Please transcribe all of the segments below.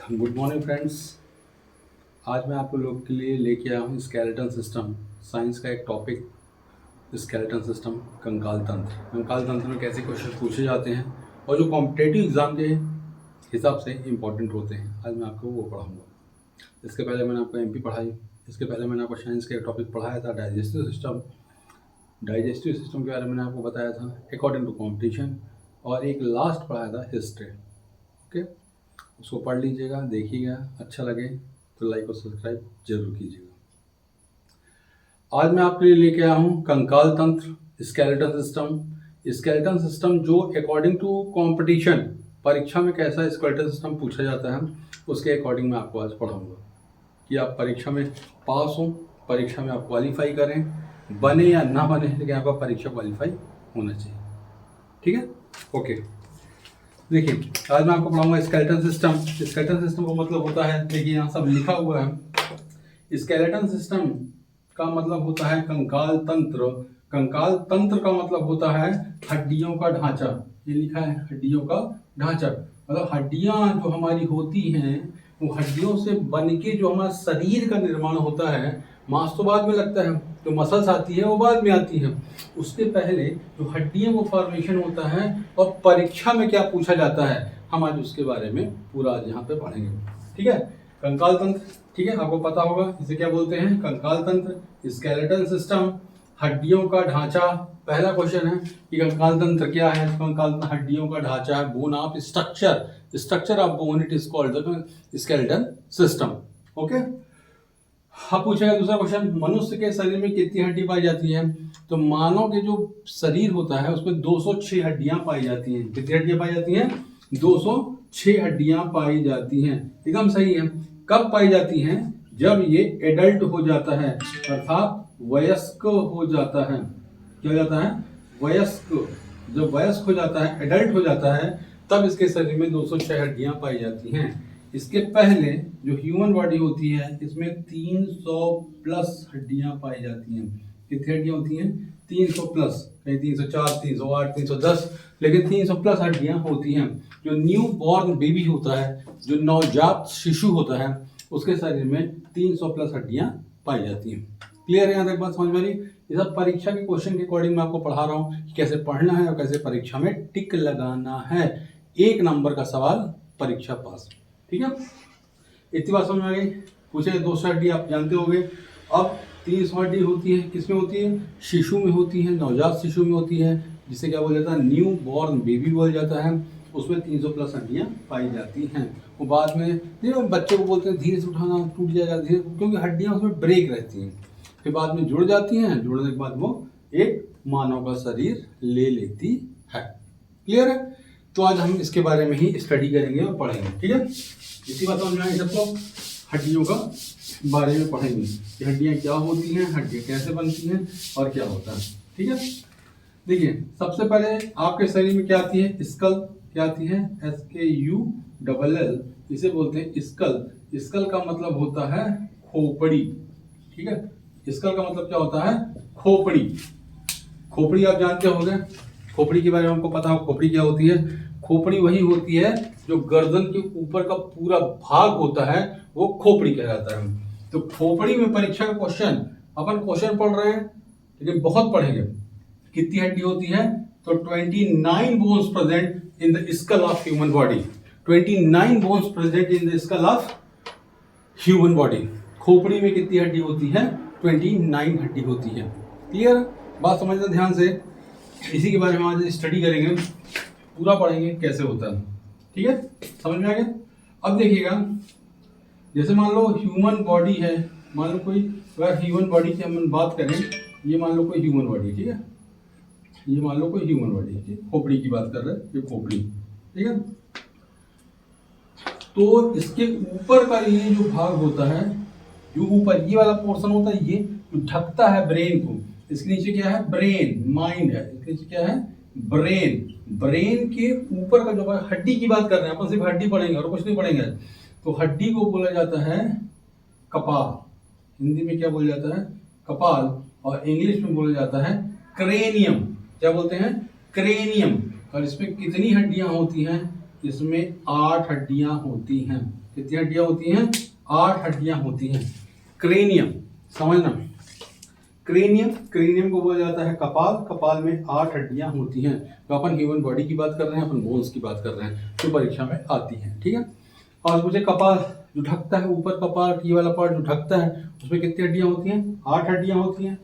Good morning friends. आज मैं आप लोग के लिए लेके आया हूँ स्केलेटन सिस्टम। साइंस का एक टॉपिक स्केलेटन सिस्टम, कंकाल तंत्र। कंकाल तंत्र में कैसे क्वेश्चन पूछे जाते हैं और जो कॉम्पिटेटिव एग्ज़ाम के हिसाब से इम्पोर्टेंट होते हैं, आज मैं आपको वो पढ़ाऊँगा। इसके पहले मैंने आपको एमपी पढ़ाई, इसके पहले मैंने आपको साइंस का एक टॉपिक पढ़ाया था डाइजेस्टिव सिस्टम। डाइजेस्टिव सिस्टम के बारे में मैंने आपको बताया था अकॉर्डिंग टू कॉम्पिटिशन, और एक लास्ट पढ़ाया था हिस्ट्री। ओके, उसको पढ़ लीजिएगा, देखिएगा, अच्छा लगे तो लाइक और सब्सक्राइब जरूर कीजिएगा। आज मैं आपके लिए लेके आया हूँ कंकाल तंत्र, स्केलेटन सिस्टम। स्केलेटन सिस्टम जो अकॉर्डिंग टू कंपटीशन, परीक्षा में कैसा स्केलेटन सिस्टम पूछा जाता है, उसके अकॉर्डिंग मैं आपको आज पढ़ाऊँगा कि आप परीक्षा में पास हों, परीक्षा में आप क्वालिफाई करें, बने या ना बने, लेकिन आपका परीक्षा क्वालिफाई होना चाहिए। ठीक है, ओके। देखिए, आज मैं आपको पढ़ाऊंगा स्केलेटन सिस्टम। स्केलेटन सिस्टम का मतलब होता है, देखिए यहाँ सब लिखा हुआ है। स्केलेटन सिस्टम का मतलब होता है कंकाल तंत्र। कंकाल तंत्र का मतलब होता है हड्डियों का ढांचा। ये लिखा है हड्डियों का ढांचा, मतलब हड्डियां जो हमारी होती हैं वो हड्डियों से बनके जो हमारा शरीर का निर्माण होता है। मांस तो बाद में लगता है, जो मसल्स आती है वो बाद में आती है। उसके पहले जो हड्डियों को फॉर्मेशन होता है और परीक्षा में क्या पूछा जाता है, हम आज उसके बारे में पूरा आज यहाँ पे पढ़ेंगे। ठीक है, कंकाल तंत्र, ठीक है, आपको पता होगा इसे क्या बोलते हैं, कंकाल तंत्र, स्केलेटन सिस्टम, हड्डियों का ढांचा। पहला क्वेश्चन है कि कंकाल तंत्र क्या है। कंकाल तंत्र हड्डियों का ढांचा है, bone of structure, structure of bone, it is called the skeleton system. Okay, अब पूछेगा दूसरा क्वेश्चन, मनुष्य के शरीर में कितनी हड्डी पाई जाती है। तो मानव के जो शरीर होता है उसमें 206 हड्डियां पाई जाती हैं। कितनी हड्डियां पाई जाती हैं, 206 हड्डियां पाई जाती हैं। एकदम सही है। कब पाई जाती हैं, जब ये एडल्ट हो जाता है, अर्थात वयस्क हो जाता है। क्या हो जाता है, वयस्क। जब वयस्क हो जाता है, एडल्ट हो जाता है, तब इसके शरीर में 206 हड्डियां पाई जाती हैं। इसके पहले जो ह्यूमन बॉडी होती है इसमें 300 प्लस हड्डियां पाई जाती हैं। कितनी हड्डियां होती हैं, 300 प्लस, कहीं 304, 308, 310, लेकिन 300 प्लस हड्डियां होती हैं। जो न्यू बॉर्न बेबी होता है, जो नवजात शिशु होता है, उसके शरीर में 300 प्लस हड्डियां पाई जाती हैं। क्लियर है, यहाँ तक बात समझ में आ रही। ये सब परीक्षा के क्वेश्चन के अकॉर्डिंग मैं आपको पढ़ा रहा हूँ कि कैसे पढ़ना है और कैसे परीक्षा में टिक लगाना है। 1 नंबर का सवाल, परीक्षा पास। ठीक है, इतनी बात समझ में आ गई। पूछे 200 हड्डी आप जानते होंगे। अब 300 हड्डी होती है, किसमें होती है, शिशु में होती है, नवजात शिशु में होती है, जिसे क्या बोला जाता है, न्यू बॉर्न बेबी बोला जाता है। उसमें 300 प्लस हड्डियां पाई जाती हैं। वो बाद में देखो बच्चे को बोलते हैं धीरे से उठाना, टूट जाएगा धीरे, क्योंकि हड्डियां उसमें ब्रेक रहती हैं, फिर बाद में जुड़ जाती हैं। जुड़ने के बाद वो एक मानव का शरीर ले लेती है। क्लियर है, तो आज हम इसके बारे में ही स्टडी करेंगे और पढ़ेंगे। ठीक है, इसी बात समझ में आई सबको, हड्डियों का बारे में पढ़ेंगे कि हड्डियां क्या होती हैं, हड्डियां कैसे बनती हैं और क्या होता है। ठीक है, देखिए सबसे पहले आपके शरीर में क्या आती है, स्कल। क्या आती है, SKULL, इसे बोलते हैं स्कल। स्कल का मतलब होता है खोपड़ी। ठीक है, स्कल का मतलब क्या होता है, खोपड़ी। खोपड़ी आप जानते होंगे, खोपड़ी के बारे में हमको पता हो, खोपड़ी क्या होती है। खोपड़ी वही होती है जो गर्दन के ऊपर का पूरा भाग होता है, वो खोपड़ी कहलाता है। तो खोपड़ी में परीक्षा का क्वेश्चन, अपन क्वेश्चन पढ़ रहे हैं लेकिन बहुत पढ़ेंगे। कितनी हड्डी होती है, तो 29 bones present in the skull of human body. 29 bones present in the skull of human body. खोपड़ी में कितनी हड्डी होती है, 29 हड्डी होती है। क्लियर, बात समझना ध्यान से। इसी के बारे में आज स्टडी करेंगे, पूरा पढ़ेंगे कैसे होता है। ठीक है, समझ में आ गया। अब देखिएगा, जैसे मान लो ह्यूमन बॉडी है, मान लो कोई, अगर ह्यूमन बॉडी की हम बात करें, ये मान लो कोई ह्यूमन बॉडी, ठीक है, ये मान लो कोई ह्यूमन बॉडी, ठीक, खोपड़ी की बात कर रहे हैं, ये खोपड़ी। ठीक है, तो इसके ऊपर का ये जो भाग होता है, जो ऊपर ये वाला पोर्शन होता है, ये जो ढकता है ब्रेन को, इसके नीचे क्या है, ब्रेन, माइंड है, इसके नीचे क्या है, ब्रेन। ब्रेन के ऊपर का जो हड्डी की बात कर रहे हैं अपन, सिर्फ हड्डी पढ़ेंगे और कुछ नहीं पढ़ेंगे। तो हड्डी को बोला जाता है कपाल। हिंदी में क्या बोला जाता है, कपाल, और इंग्लिश में बोला जाता है क्रेनियम। क्या बोलते हैं, क्रेनियम। और इसमें कितनी हड्डियां होती हैं, इसमें 8 हड्डियां होती हैं। कितनी हड्डियां होती हैं? 8 हड्डियां होती हैं। क्रेनियम, समझना, क्रेनियम को बोला जाता है कपाल। कपाल में 8 हड्डियां होती हैं। तो अपन ह्यूमन बॉडी की बात कर रहे हैं, अपन बोन्स की बात कर रहे हैं, जो परीक्षा में आती है। ठीक है। और मुझे कपाल जो ढकता है, ऊपर कपाल ये वाला पार्ट जो ढकता है, उसमें कितनी हड्डियां होती हैं? 8 हड्डियां होती हैं।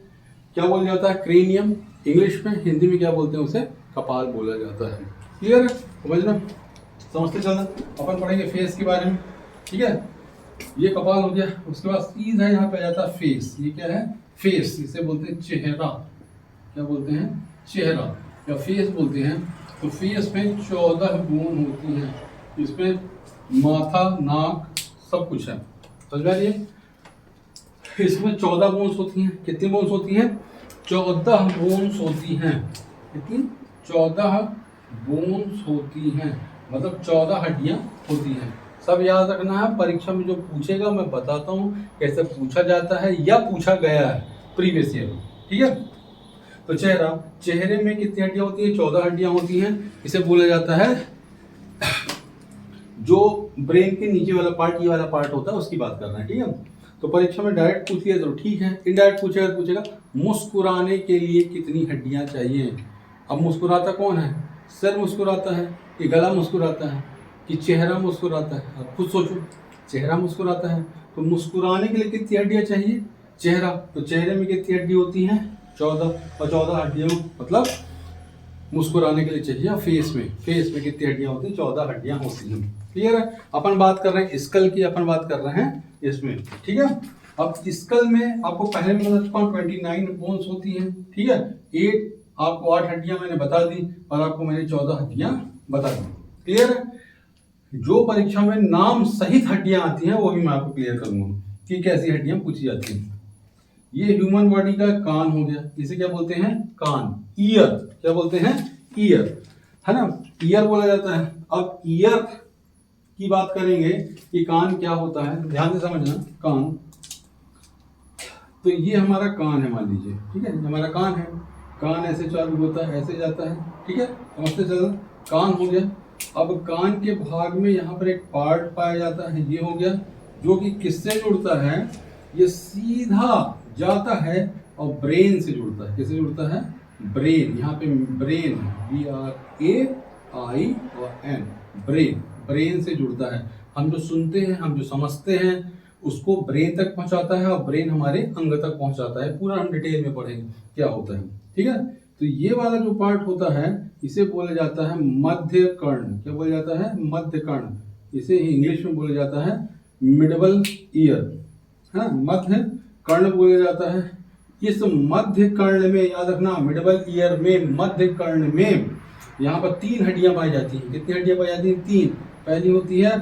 क्या बोला जाता है? क्रेनियम। इंग्लिश में, हिंदी में क्या बोलते हैं? उसे कपाल बोला जाता है। क्लियर है? समझना, समझते चलना। अपन पढ़ेंगे फेस के बारे में। ठीक है, ये कपाल हो गया। उसके बाद सीधा यहाँ पे आ जाता है फेस। ये क्या है? फेस। इसे बोलते हैं चेहरा। क्या बोलते हैं? चेहरा या फेस बोलते हैं। तो फेस में 14 बोन होती हैं। इसमें माथा, नाक, सब कुछ है। समझ में? इसमें 14 बोन्स होती हैं। कितनी बोन्स होती हैं? 14 बोन्स होती हैं। कितनी? 14 बोन्स होती हैं, मतलब 14 हड्डियां होती हैं। सब याद रखना है। परीक्षा में जो पूछेगा मैं बताता हूँ कैसे पूछा जाता है या पूछा गया है प्रीवियस ईयर में। ठीक है। तो चेहरा, चेहरे में कितनी हड्डियां होती हैं? 14 हड्डियां होती हैं। इसे बोला जाता है, जो ब्रेन के नीचे वाला पार्ट, ये वाला पार्ट होता है, उसकी बात कर रहे हैं। ठीक है। तो परीक्षा में डायरेक्ट पूछ लिया तो ठीक है, इनडायरेक्ट पूछेगा तो पूछेगा मुस्कुराने के लिए कितनी हड्डियां चाहिए। अब मुस्कुराता कौन है? सर मुस्कुराता है कि गला मुस्कुराता है कि चेहरा मुस्कुराता है? अब खुद सोचो, चेहरा मुस्कुराता है तो मुस्कुराने के लिए कितनी हड्डियां चाहिए? चेहरा। तो चेहरे में कितनी हड्डी होती हैं? 14। और 14 हड्डियों मतलब मुस्कुराने के लिए चाहिए। फेस में कितनी हड्डियां होती हैं? 14 हड्डियां होती हैं। क्लियर है? अपन बात कर रहे हैं स्कल की, अपन बात कर रहे हैं इसमें। ठीक है। अब स्कल में आपको पहले में बता चुका हूं 29 बोन्स होती हैं। ठीक है। 8 आपको 8 हड्डियां मैंने बता दी और आपको मैंने 14 हड्डियां बता दी। क्लियर है? जो परीक्षा में नाम सहित हड्डियां आती हैं वो भी मैं आपको क्लियर करूंगा कि कैसी हड्डियां पूछी जाती हैं। ये ह्यूमन बॉडी का कान हो गया। इसे क्या बोलते हैं? कान। ईयर, क्या बोलते हैं? ईयर, है ना? ईयर बोला जाता है। अब ईयर की बात करेंगे कि कान क्या होता है, ध्यान से समझना। कान, तो ये हमारा कान है, मान लीजिए। ठीक है, हमारा कान है। कान ऐसे चालू होता है, ऐसे जाता है। ठीक है, समझते चलो। कान हो गया। अब कान के भाग में यहाँ पर एक पार्ट पाया जाता है, ये हो गया, जो कि किससे जुड़ता है? ये सीधा जाता है और ब्रेन से जुड़ता है। किससे जुड़ता है? ब्रेन। यहाँ पे ब्रेन, BRAIN, ब्रेन, ब्रेन से जुड़ता है। हम जो सुनते हैं, हम जो समझते हैं, उसको ब्रेन तक पहुंचाता है और ब्रेन हमारे अंग तक पहुंचाता है। पूरा हम डिटेल में पढ़ेंगे क्या होता है। ठीक है। तो ये वाला जो पार्ट होता है इसे बोला जाता है मध्य कर्ण। क्या बोला जाता है? मध्य कर्ण। इसे इंग्लिश में बोला जाता है मिडल ईयर, है ना? मध्य कर्ण बोला जाता है। इस मध्य कर्ण में याद रखना, मिडल ईयर में, मध्य कर्ण में यहाँ पर 3 हड्डियां पाई जाती हैं। कितनी हड्डियां पाई जाती हैं? 3। पहली होती है,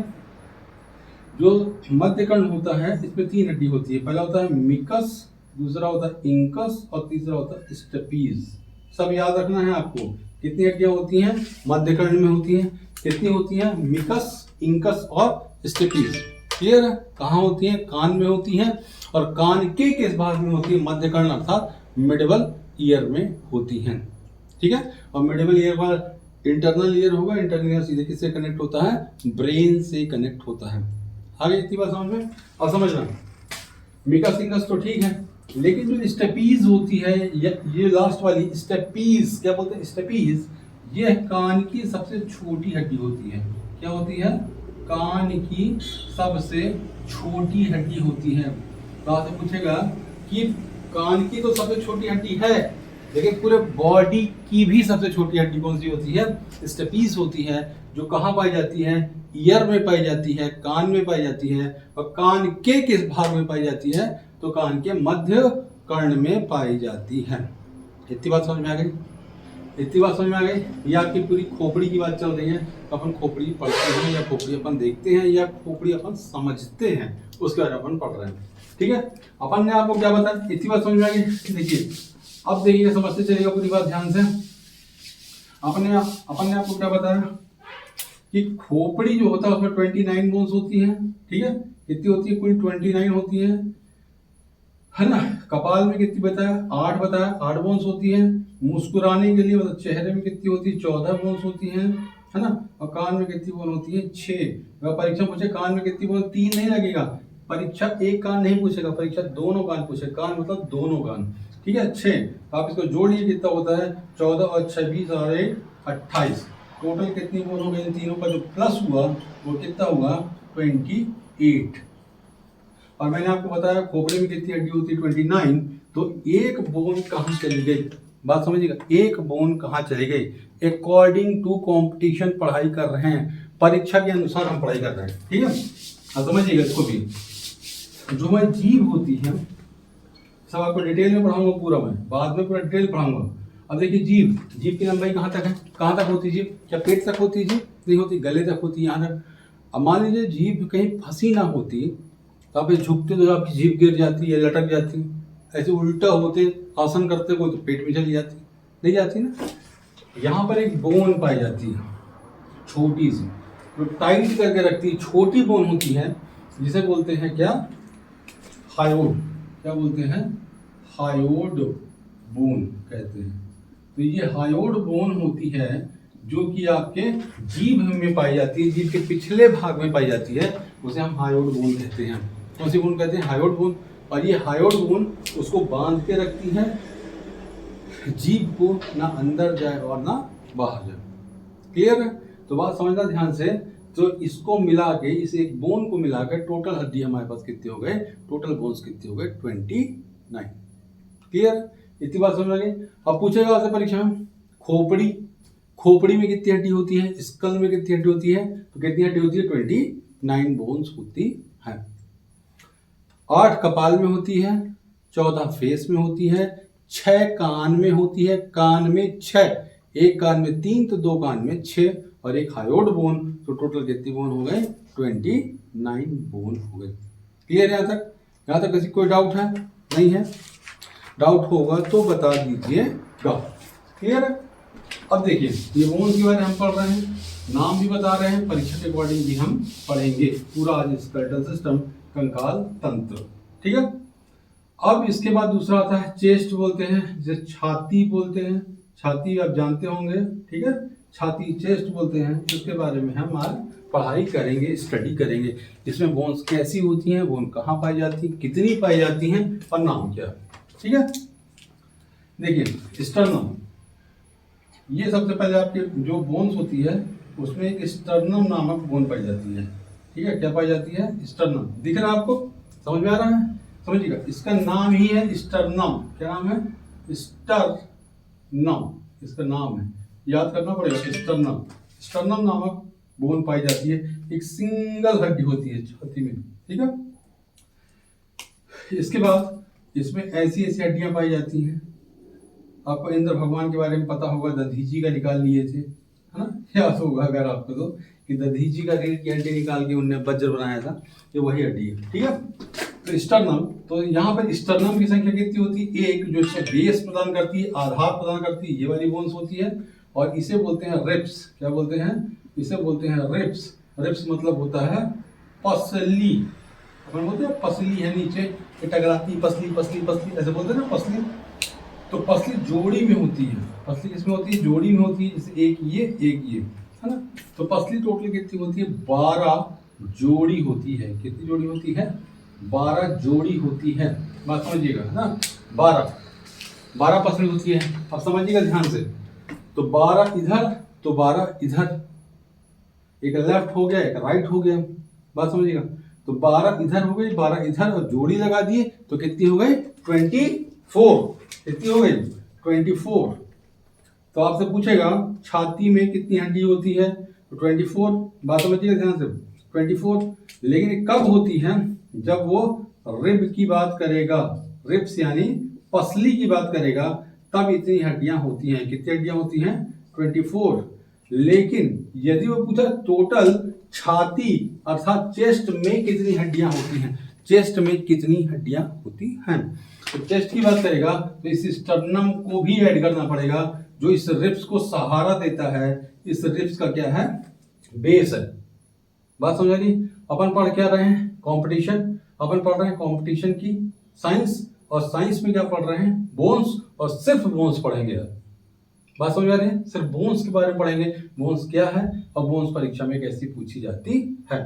जो मध्य कर्ण होता है इसमें 3 हड्डी होती है। पहला होता है मिकस, दूसरा होता है इंकस और तीसरा होता है स्टेपीज। सब याद रखना है आपको। कितनी हड्डियां होती हैं? मध्य कर्ण में होती हैं। कितनी होती हैं? मिकस, इंकस और स्टेपीज। क्लियर है? कहाँ होती हैं? कान में होती हैं। और कान के किस भाग में होती है? मध्य कर्ण अर्थात मिडल ईयर में होती हैं। ठीक है। और मिडल ईयर का इंटरनल ईयर होगा। इंटरनल ईयर सीधे किससे कनेक्ट होता है? ब्रेन से कनेक्ट होता है। आगे इतनी बात समझ में? और समझना, मिकस इंकस तो ठीक है, लेकिन जो स्टेपीज होती है, ये लास्ट वाली स्टेपीज, क्या बोलते हैं? स्टेपीज, ये कान की सबसे छोटी हड्डी होती है। क्या होती है? कान की सबसे छोटी हड्डी होती है। तो आपसे पूछेगा कि कान की तो सबसे छोटी हड्डी है, लेकिन पूरे बॉडी की भी सबसे छोटी हड्डी कौन सी होती है? स्टेपीज होती है। जो कहाँ पाई जाती है? ईयर में पाई जाती है, कान में पाई जाती है। और कान के किस भाग में पाई जाती है? तो कान के मध्य कर्ण में पाई जाती है। इतनी बात समझ में आ गई? इतनी बात समझ में आ गई? ये आपकी पूरी खोपड़ी की बात चल रही है। अपन खोपड़ी पढ़ते हैं या खोपड़ी अपन देखते हैं या खोपड़ी अपन समझते हैं, उसके बारे में अपन पढ़ रहे हैं। ठीक है। अपन ने आपको क्या बताया? इतनी बात समझ में आ गई? देखिए, अब देखिए, समझते चलिएगा पूरी बात ध्यान से। अपन ने आपको क्या बताया कि खोपड़ी जो होता है उसमें 29 बोन्स होती हैं। ठीक है। कितनी होती है? कुल 29 होती है ना? कपाल में कितनी बताया? 8 बताया, 8 बोन्स होती हैं। मुस्कुराने के लिए मतलब चेहरे में कितनी होती है? 14 बोन्स होती हैं। है ना। और कान में कितनी बोन होती है 6। अगर परीक्षा पूछे कान में कितनी बोन, 3 नहीं लगेगा। परीक्षा एक कान नहीं पूछेगा, परीक्षा दोनों कान पूछेगा। कान मतलब दोनों कान, ठीक है। 6 तो आप इसको जोड़िए, कितना होता है 14 और 26 और 1 28। टोटल कितनी बोन हो गई इन तीनों का जो प्लस हुआ वो कितना हुआ 28। और मैंने आपको बताया खोपड़ी में कितनी हड्डी होती है 29। तो एक बोन कहाँ चली गई, बात समझिएगा, एक बोन कहाँ चली गई। अकॉर्डिंग टू कंपटीशन पढ़ाई कर रहे हैं, परीक्षा के अनुसार हम पढ़ाई कर रहे हैं, ठीक है। अब समझिएगा इसको भी, जो मैं जीभ होती है सब आपको डिटेल में पढ़ाऊंगा, पूरा मैं बाद में पूरा डिटेल पढ़ाऊंगा। अब देखिए जीभ, जीभ की लंबाई कहाँ तक है, कहाँ तक होती है जीभ, क्या पेट तक होती है जीभ, नहीं होती, गले तक होती है, यहाँ तक। अब मान लीजिए जीभ कहीं फंसी ना होती तो आप झुकते तो आपकी जीभ गिर जाती है, लटक जाती, ऐसे उल्टा होते आसन करते को तो पेट में चली जाती, नहीं जाती ना। यहाँ पर एक बोन पाई जाती है छोटी सी, जो टाइट करके रखती है, छोटी बोन होती है, जिसे बोलते हैं क्या, हायोड। क्या बोलते हैं, हायोड बोन कहते हैं। तो ये हायोड बोन होती है जो कि आपके जीभ में पाई जाती है, जीभ के पिछले भाग में पाई जाती है, उसे हम हायोड बोन कहते हैं। कौन सी बोन कहते हैं, हायोड बोन। और ये हायोड बोन उसको बांध के रखती है, जीभ को ना अंदर जाए और ना बाहर जाए। क्लियर है, तो बात समझना ध्यान से। तो इसको मिला के, इस एक बोन को मिला के टोटल हड्डी हमारे पास कितने हो गए, टोटल बोन्स कितने हो गए 29। क्लियर, इतनी बात समझ गई। अब पूछेगा आपसे परीक्षा में खोपड़ी, खोपड़ी में कितनी हड्डी होती है, स्कल में कितनी हड्डी होती है, तो कितनी हड्डी होती है 29 बोन्स होती है। 8 कपाल में होती है, 14 फेस में होती है, 6 कान में होती है, कान में 6, एक कान में 3 तो 2 कान में 6, और एक हायोड बोन, तो टोटल कितनी बोन हो गए 29 बोन हो गए। क्लियर है यहाँ तक, यहाँ तक किसी कोई डाउट है, नहीं है, डाउट होगा तो बता दीजिएगा। क्लियर है। अब देखिए ये बोन के बारे में हम पढ़ रहे हैं, नाम भी बता रहे हैं, परीक्षा के अकॉर्डिंग भी हम पढ़ेंगे पूरा आज स्केलेटल सिस्टम, कंकाल तंत्र, ठीक है। अब इसके बाद दूसरा आता है चेस्ट बोलते हैं, जिसे छाती बोलते हैं, छाती आप जानते होंगे, ठीक है, छाती चेस्ट बोलते हैं। उसके बारे में हम आज पढ़ाई करेंगे, स्टडी करेंगे, इसमें बोन्स कैसी होती हैं, बोन कहाँ पाई जाती है, कितनी पाई जाती हैं, और नाम क्या है, ठीक है। देखिए स्टर्नम, ये सबसे पहले आपके जो बोन्स होती है उसमें एक स्टर्नम नामक बोन पाई जाती है, ठीक है। क्या पाई जाती है, स्टर्नम, दिख रहा है आपको, समझ में आ रहा है, समझिएगा, इसका नाम ही है स्टर्नम। क्या नाम है, स्टर्नम, इसका नाम है, याद करना पड़ेगा, स्टर्नम। स्टर्नम नामक बोन पाई जाती है, एक सिंगल हड्डी होती है छाती में, ठीक है। इसके बाद इसमें ऐसी ऐसी हड्डियां पाई जाती हैं, आपको इंद्र भगवान के बारे में पता होगा, दधीची का निकाल लिए थे, है ना, याद होगा अगर आपको तो, कि दधीची का रीढ़ की हड्डी निकाल के उनने वज्र बनाया था, ये वही हड्डी है, ठीक है। तो स्टर्नम, तो यहाँ पर स्टर्नम की संख्या कितनी होती है, एक, जो इसको बेस प्रदान करती है, आधार प्रदान करती है, ये वाली बोन्स होती है, और इसे बोलते हैं रिब्स। क्या बोलते हैं, इसे बोलते हैं रिब्स। रिब्स मतलब होता है पसली, अपन बोलते हैं पसली है नीचे टकराती, पसली पसली पसली ऐसे बोलते हैं ना, पसली। तो पसली जोड़ी में होती है, पसली किसमें होती है, जोड़ी में होती है, जैसे एक ये है ना। तो पसली टोटल कितनी होती है, 12 जोड़ी होती है। कितनी जोड़ी होती है, 12 जोड़ी होती है, बात समझिएगा, है ना। 12 पसली होती है। अब समझिएगा ध्यान से, तो 12 इधर, तो 12 इधर, एक लेफ्ट हो गया, एक राइट हो गया, बात समझिएगा। तो 12 इधर हो गई, 12 इधर, और जोड़ी लगा दिए तो कितनी हो गई 24। कितनी हो गई 24। तो आपसे पूछेगा छाती में कितनी हड्डी होती है, तो 24, बात समझिएगा ध्यान से, 24। लेकिन कब होती है, जब वो रिब की बात करेगा, रिब्स यानी पसली की बात करेगा, तब इतनी हड्डियां होती हैं। कितनी हड्डियां होती हैं 24। लेकिन यदि वो पूछा टोटल छाती अर्थात चेस्ट में कितनी हड्डियां होती हैं, चेस्ट में कितनी हड्डियां होती हैं, तो चेस्ट की बात करेगा तो इस स्टर्नम को भी ऐड करना पड़ेगा, जो इस रिब्स को सहारा देता है। इस रिब्स का क्या है, बेस है, बात समझ रही। अपन पढ़ क्या रहे हैं, कंपटीशन, अपन पढ़ रहे हैं कंपटीशन की साइंस, और साइंस में क्या पढ़ रहे हैं, बोन्स, और सिर्फ बोन्स पढ़ेंगे, बात समझ आ रही है? सिर्फ बोन्स के बारे में पढ़ेंगे, बोन्स क्या है और बोन्स परीक्षा में कैसी पूछी जाती है।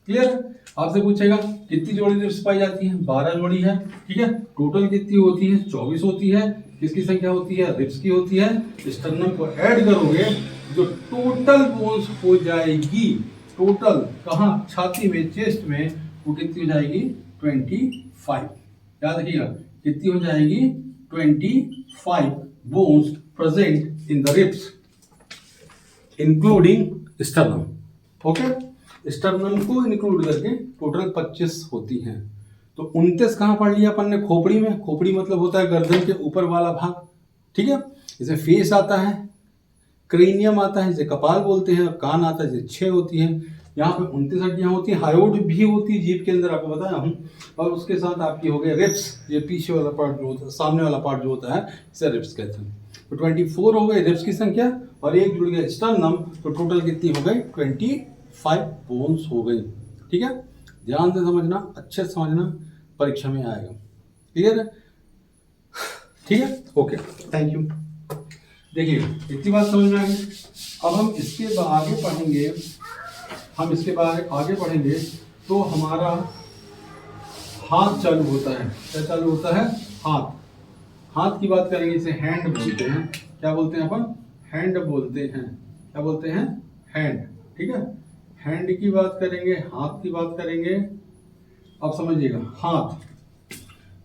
क्लियर है? आपसे पूछेगा कितनी जोड़ी रिब्स पाई जाती है, 12 जोड़ी है, ठीक है। टोटल कितनी होती है, 24 होती है। किसकी संख्या होती है, रिब्स की होती है। स्टर्नम को ऐड करोगे जो टोटल बोन्स हो जाएगी, टोटल कहाँ, छाती में, चेस्ट में, वो कितनी हो जाएगी, 25। याद रखिएगा कितनी हो जाएगी, 25 bones present in the ribs including sternum. Okay, sternum को इंक्लूड करके टोटल 25 होती हैं। तो 29 कहाँ पढ़ लिया अपन ने, खोपड़ी में। खोपड़ी मतलब होता है गर्दन के ऊपर वाला भाग, ठीक है। इसे फेस आता है, क्रेनियम आता है, इसे कपाल बोलते हैं, कान आता है, इसे 6 होती है। यहाँ पे 29 हड्डियाँ होती हैं, हायोड भी होती है जीभ के अंदर, आपको बताया हूँ। और उसके साथ आपकी हो गए रिब्स, ये पीछे वाला पार्ट जो होता है, सामने वाला पार्ट जो होता है, इसे रिब्स कहते हैं। तो 24 हो गए रिब्स की संख्या, और एक जुड़ गया स्टर्नम, तो टोटल कितनी हो गई, 25 बोन्स हो गई। ठीक है, ध्यान से समझना, अच्छे से समझना, परीक्षा में आएगा। क्लियर है? ठीक है, ओके, थैंक यू। देखिए इतनी बात समझ में आ गई। अब हम इसके आगे पढ़ेंगे, आगे पढ़ेंगे तो हमारा हाथ चालू होता है। क्या चालू होता है, हाथ की बात करेंगे, इसे हैंड बोलते हैं। क्या बोलते हैं अपन, हैंड बोलते हैं। क्या बोलते हैं, हैंड। ठीक है, हैंड की बात करेंगे, हाथ की बात करेंगे। अब समझिएगा, हाथ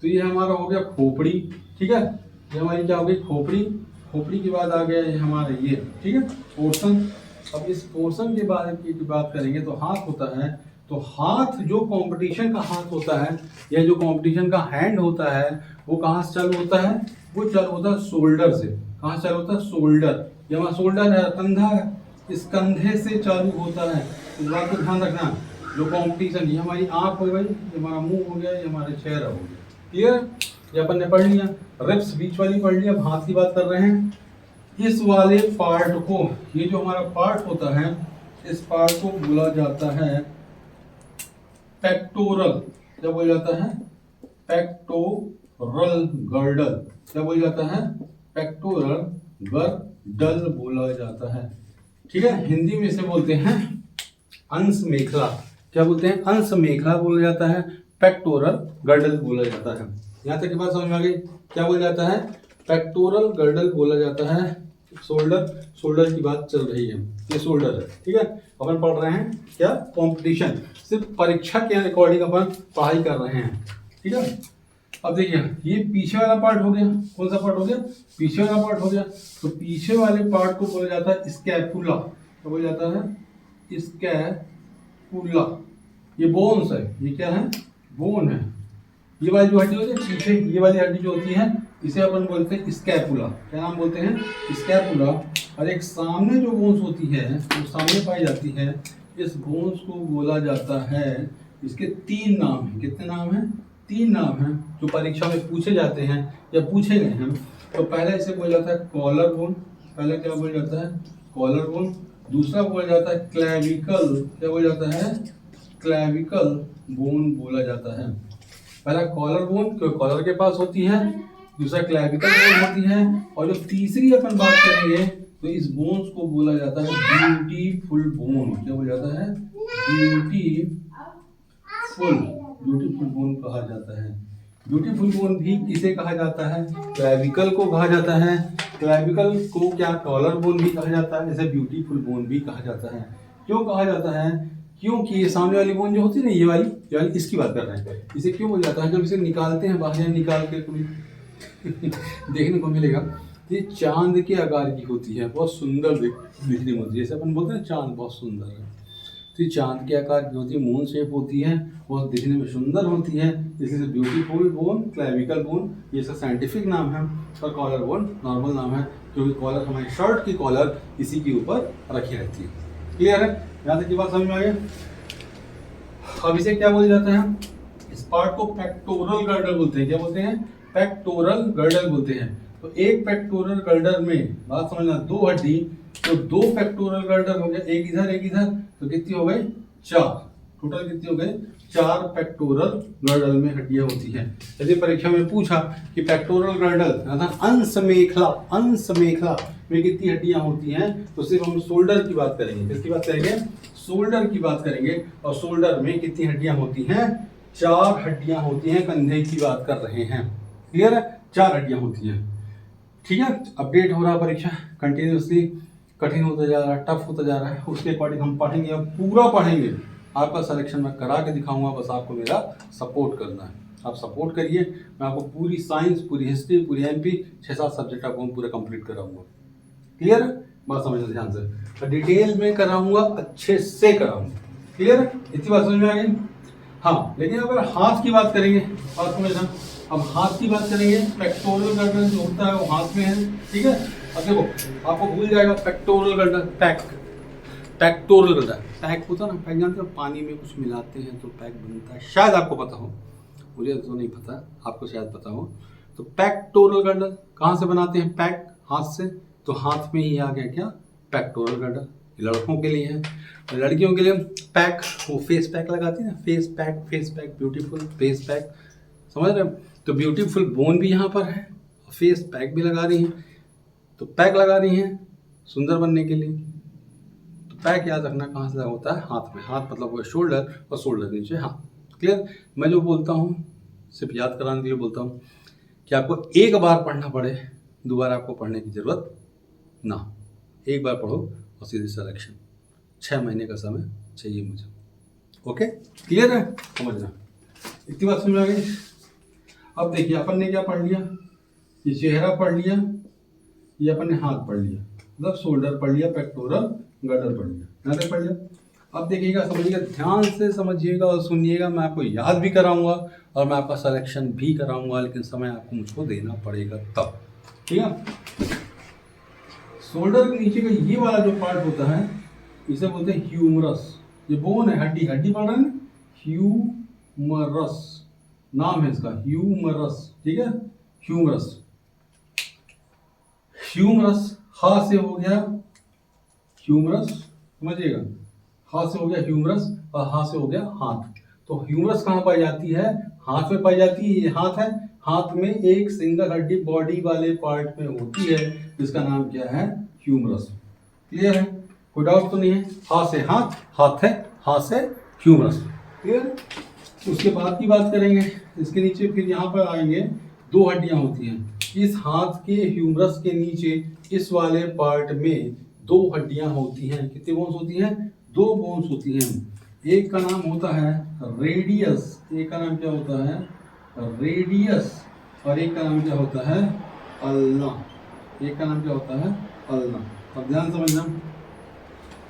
तो ये हमारा हो गया खोपड़ी, ठीक है। ये हमारी क्या हो गई, खोपड़ी। खोपड़ी के बाद आ गया ये हमारा ये, ठीक है, पोर्शन। अब इस पोर्शन के बाद की बात करेंगे तो हाथ होता है। तो हाथ जो कंपटीशन का हाथ होता है, या जो कंपटीशन का हैंड होता है, वो कहाँ से चालू होता है, वो चालू होता है शोल्डर से। कहाँ से चालू होता है, शोल्डर। ये हमारा शोल्डर है, कंधा है, इस कंधे से चालू होता है। इस बात को ध्यान रखना। जो कंपटीशन, ये हमारी आंख हो गई, ये हमारा मुंह हो गया, ये हमारा चेहरा हो गया। क्लियर, ये अपन ने पढ़ लिया। रिब्स बीच वाली पढ़ लिया। अब हाथ की बात कर रहे हैं। इस वाले पार्ट को, ये जो हमारा पार्ट होता है, इस पार्ट को बोला जाता है पेक्टोरल। क्या बोला जाता है, पेक्टोरल गर्डल। क्या बोला जाता है, पेक्टोरल गर्डल बोला जाता है। ठीक है, हिंदी में इसे बोलते हैं अंश मेखला। क्या बोलते हैं, अंश मेखला बोला जाता है, पेक्टोरल गर्डल बोला जाता है। यहाँ तक की बात समझ में आ गई। क्या बोला जाता है, पेक्टोरल गर्डल बोला जाता है। शोल्डर की बात चल रही है, ये शोल्डर है। ठीक है, अपन पढ़ रहे हैं क्या, कंपटीशन, सिर्फ परीक्षा के अकॉर्डिंग अपन पढ़ाई कर रहे हैं। ठीक है, अब देखिए ये पीछे वाला पार्ट हो गया। कौन सा पार्ट हो गया, पीछे वाला पार्ट हो गया। तो पीछे वाले पार्ट को बोला जाता है स्कैपुला। क्या बोला जाता है, स्कैपुला। ये बोन्स है, ये क्या है, बोन है। ये वाली जो हड्डी होती है पीछे, ये वाली हड्डी जो होती है, इसे अपन बोलते हैं स्कैपुला। क्या नाम बोलते हैं, स्कैपुला। और एक सामने जो बोन्स होती है, वो सामने पाई जाती है, इस बोन्स को बोला जाता है, इसके 3 नाम हैं। कितने नाम हैं, 3 नाम हैं, जो परीक्षा में पूछे जाते हैं या पूछे गए हैं। तो पहला इसे बोला जाता है कॉलर बोन। पहला क्या बोला जाता है, कॉलर बोन। दूसरा बोला जाता है क्लेविकल। क्या बोला जाता है, क्लेविकल बोन बोला जाता है। पहला कॉलर बोन, क्योंकि कॉलर के पास होती है। दूसरा क्लेविकल बोन होती है। और जो तीसरी अपन बात करेंगे, तो इस बोन्स को बोला जाता है ब्यूटीफुल बोन। क्या बोला जाता है, ब्यूटीफुल बोन कहा जाता है। ब्यूटीफुल बोन भी किसे कहा जाता है, क्लेविकल को कहा जाता है। क्लेविकल को क्या कॉलर बोन भी कहा जाता है, जैसे ब्यूटीफुल बोन भी कहा जाता है। क्यों कहा जाता है, क्योंकि ये सामने वाली बोन जो होती है ना, ये वाली इसकी बात कर रहे हैं। इसे क्यों बोला जाता है, जब इसे निकालते हैं बाहर, निकाल के कोई देखने को मिलेगा, ये चांद के आकार की होती है, बहुत सुंदर दिखने में होती है। जैसे अपन बोलते हैं चांद बहुत सुंदर है, तो ये चांद के आकार की होती है, मून शेप होती है, बहुत दिखने में सुंदर होती है। इसलिए ब्यूटीफुल बोन, क्लेविकल बोन, ये इसका साइंटिफिक नाम है। और कॉलर बोन नॉर्मल नाम है, क्योंकि कॉलर हमारी शर्ट की कॉलर इसी के ऊपर रखी रहती है। क्लियर है, यहाँ तक की बात समझ में आ गई। अब इसे क्या बोला जाता है, इस पार्ट को पेक्टोरल गर्डल बोलते हैं। क्या बोलते हैं, पेक्टोरल गर्डल बोलते हैं। तो एक पेक्टोरल गर्डल में, बात समझना, 2 हड्डी, तो 2 पेक्टोरल गर्डल हो गया, एक इधर एक इधर, तो कितनी हो गई, 4। टोटल कितनी हो गई? 4 पेक्टोरल गर्डल में हड्डियां होती हैं। यदि परीक्षा में पूछा कि पेक्टोरल गर्डल अंश मेखला में कितनी हड्डियां होती हैं, तो सिर्फ हम शोल्डर की बात करेंगे। किसकी बात करेंगे? शोल्डर की बात करेंगे। और शोल्डर में कितनी हड्डियां होती हैं? 4 हड्डियां होती हैं। कंधे की बात कर रहे हैं। क्लियर है? 4 हड्डियां होती हैं। ठीक है, अपडेट हो रहा परीक्षा कंटिन्यूसली, कठिन होता जा रहा है, टफ होता जा रहा है। उसके अकॉर्डिंग हम पढ़ेंगे और पूरा पढ़ेंगे। आपका सिलेक्शन मैं करा के दिखाऊंगा, बस आपको मेरा सपोर्ट करना है। आप सपोर्ट करिए, मैं आपको पूरी साइंस, पूरी हिस्ट्री, पूरी एमपी 6-7 सब्जेक्ट आपको पूरा कंप्लीट कराऊंगा। क्लियर है? बात समझना ध्यान से, डिटेल में कराऊंगा, अच्छे से कराऊंगा। क्लियर है? इतनी बात समझ में आ गई? हाँ, लेकिन अगर हाथ की बात करेंगे, बात समझना, अब हाथ की बात करेंगे, पेक्टोरल गर्डल जो होता है वो हाथ में है। ठीक है, अब देखो आपको भूल जाएगा pectoral girdle, pectoral girdle, pack होता है ना, पैक जानते हो, पानी में कुछ मिलाते हैं तो पैक बनता है, शायद आपको पता हो, मुझे तो नहीं पता, आपको शायद पता हो। तो पेक्टोरल गर्डल कहाँ से बनाते हैं? पैक, हाथ से। तो हाथ में ही आ गया क्या? Pectoral girdle. लड़कों के लिए है, लड़कियों के लिए पैक, वो फेस पैक लगाती है ना, face pack, beautiful face pack, समझ रहे हो? तो ब्यूटीफुल बोन भी यहाँ पर है, फेस पैक भी लगा रही हैं। तो पैक लगा रही हैं सुंदर बनने के लिए। तो पैक याद रखना कहाँ से होता है? हाथ में। हाथ मतलब वो शोल्डर, और शोल्डर के नीचे हाथ। क्लियर? मैं जो बोलता हूँ सिर्फ याद कराने के लिए बोलता हूँ कि आपको एक बार पढ़ना पड़े, दोबारा आपको पढ़ने की जरूरत ना। एक बार पढ़ो और सीधे सिलेक्शन। 6 महीने का समय चाहिए मुझे। ओके, क्लियर है? समझना, इतनी बात समझ आ गई? अब देखिए अपन ने क्या पढ़ लिया, ये चेहरा पढ़ लिया, ये अपन ने हाथ पढ़ लिया, मतलब शोल्डर पढ़ लिया, पेक्टोरल गर्डल पढ़ लिया, यहाँ तक पढ़ लिया। अब देखिएगा, समझिएगा, ध्यान से समझिएगा और सुनिएगा। मैं आपको याद भी कराऊंगा और मैं आपका सिलेक्शन भी कराऊंगा, लेकिन समय आपको मुझको देना पड़ेगा तब। ठीक है? शोल्डर के नीचे का ये वाला जो पार्ट होता है इसे बोलते हैं ह्यूमरस। ये बोन है, हड्डी पढ़ रहे हैं, ह्यूमरस नाम है इसका, ह्यूमरस। ठीक है, ह्यूमरस हा से हो गया ह्यूमरस, समझिएगा, हा से हो गया ह्यूमरस और हा से हो गया हाथ। तो ह्यूमरस कहाँ पाई जाती है? हाथ में पाई जाती है। ये हाथ है, हाथ में एक सिंगल हड्डी बॉडी वाले पार्ट में होती है, जिसका नाम क्या है? ह्यूमरस। क्लियर है? कोई डाउट तो नहीं है? हाथ से हाथ है, हाथ से ह्यूमरस। क्लियर? उसके बाद की बात करेंगे, इसके नीचे फिर यहाँ पर आएंगे, 2 हड्डियां होती हैं इस हाथ के ह्यूमरस के नीचे। इस वाले पार्ट में 2 हड्डियां होती हैं। कितनी बोन्स होती हैं? 2 बोन्स होती हैं। एक का नाम होता है रेडियस, एक का नाम क्या होता है? रेडियस, और एक का नाम क्या होता है? अल्ना। एक का नाम क्या होता है? अल्ना। अब ध्यान समझना,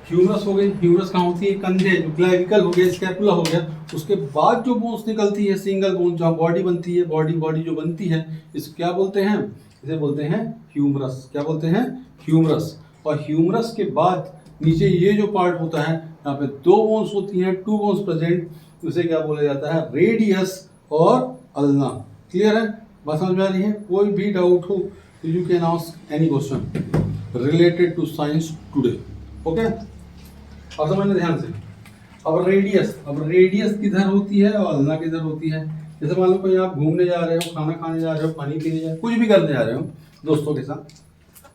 ह्यूमरस हो गई, ह्यूमरस कहाँ होती है? कंधे, जो क्लैविकल हो गया, स्कैपुला हो गया, उसके बाद जो बोन्स निकलती है, सिंगल बोन, जहाँ बॉडी बनती है, बॉडी जो बनती है, इस क्या बोलते हैं? इसे बोलते हैं ह्यूमरस। क्या बोलते हैं? ह्यूमरस। और ह्यूमरस के बाद नीचे ये जो पार्ट होता है, यहाँ पे 2 बोन्स होती हैं, 2 बोन्स प्रेजेंट, उसे क्या बोला जाता है? रेडियस और अल्ना। क्लियर है? बात समझ में आ रही है? कोई भी डाउट हो तो you can ask any question related to science today. Okay, अब समझना ध्यान से। अब रेडियस किधर होती है और अल्ना किधर होती है? जैसे मान लो कोई आप घूमने जा रहे हो, खाना खाने जा रहे हो, पानी पीने जा रहे हो, कुछ भी करने जा रहे हो दोस्तों के साथ,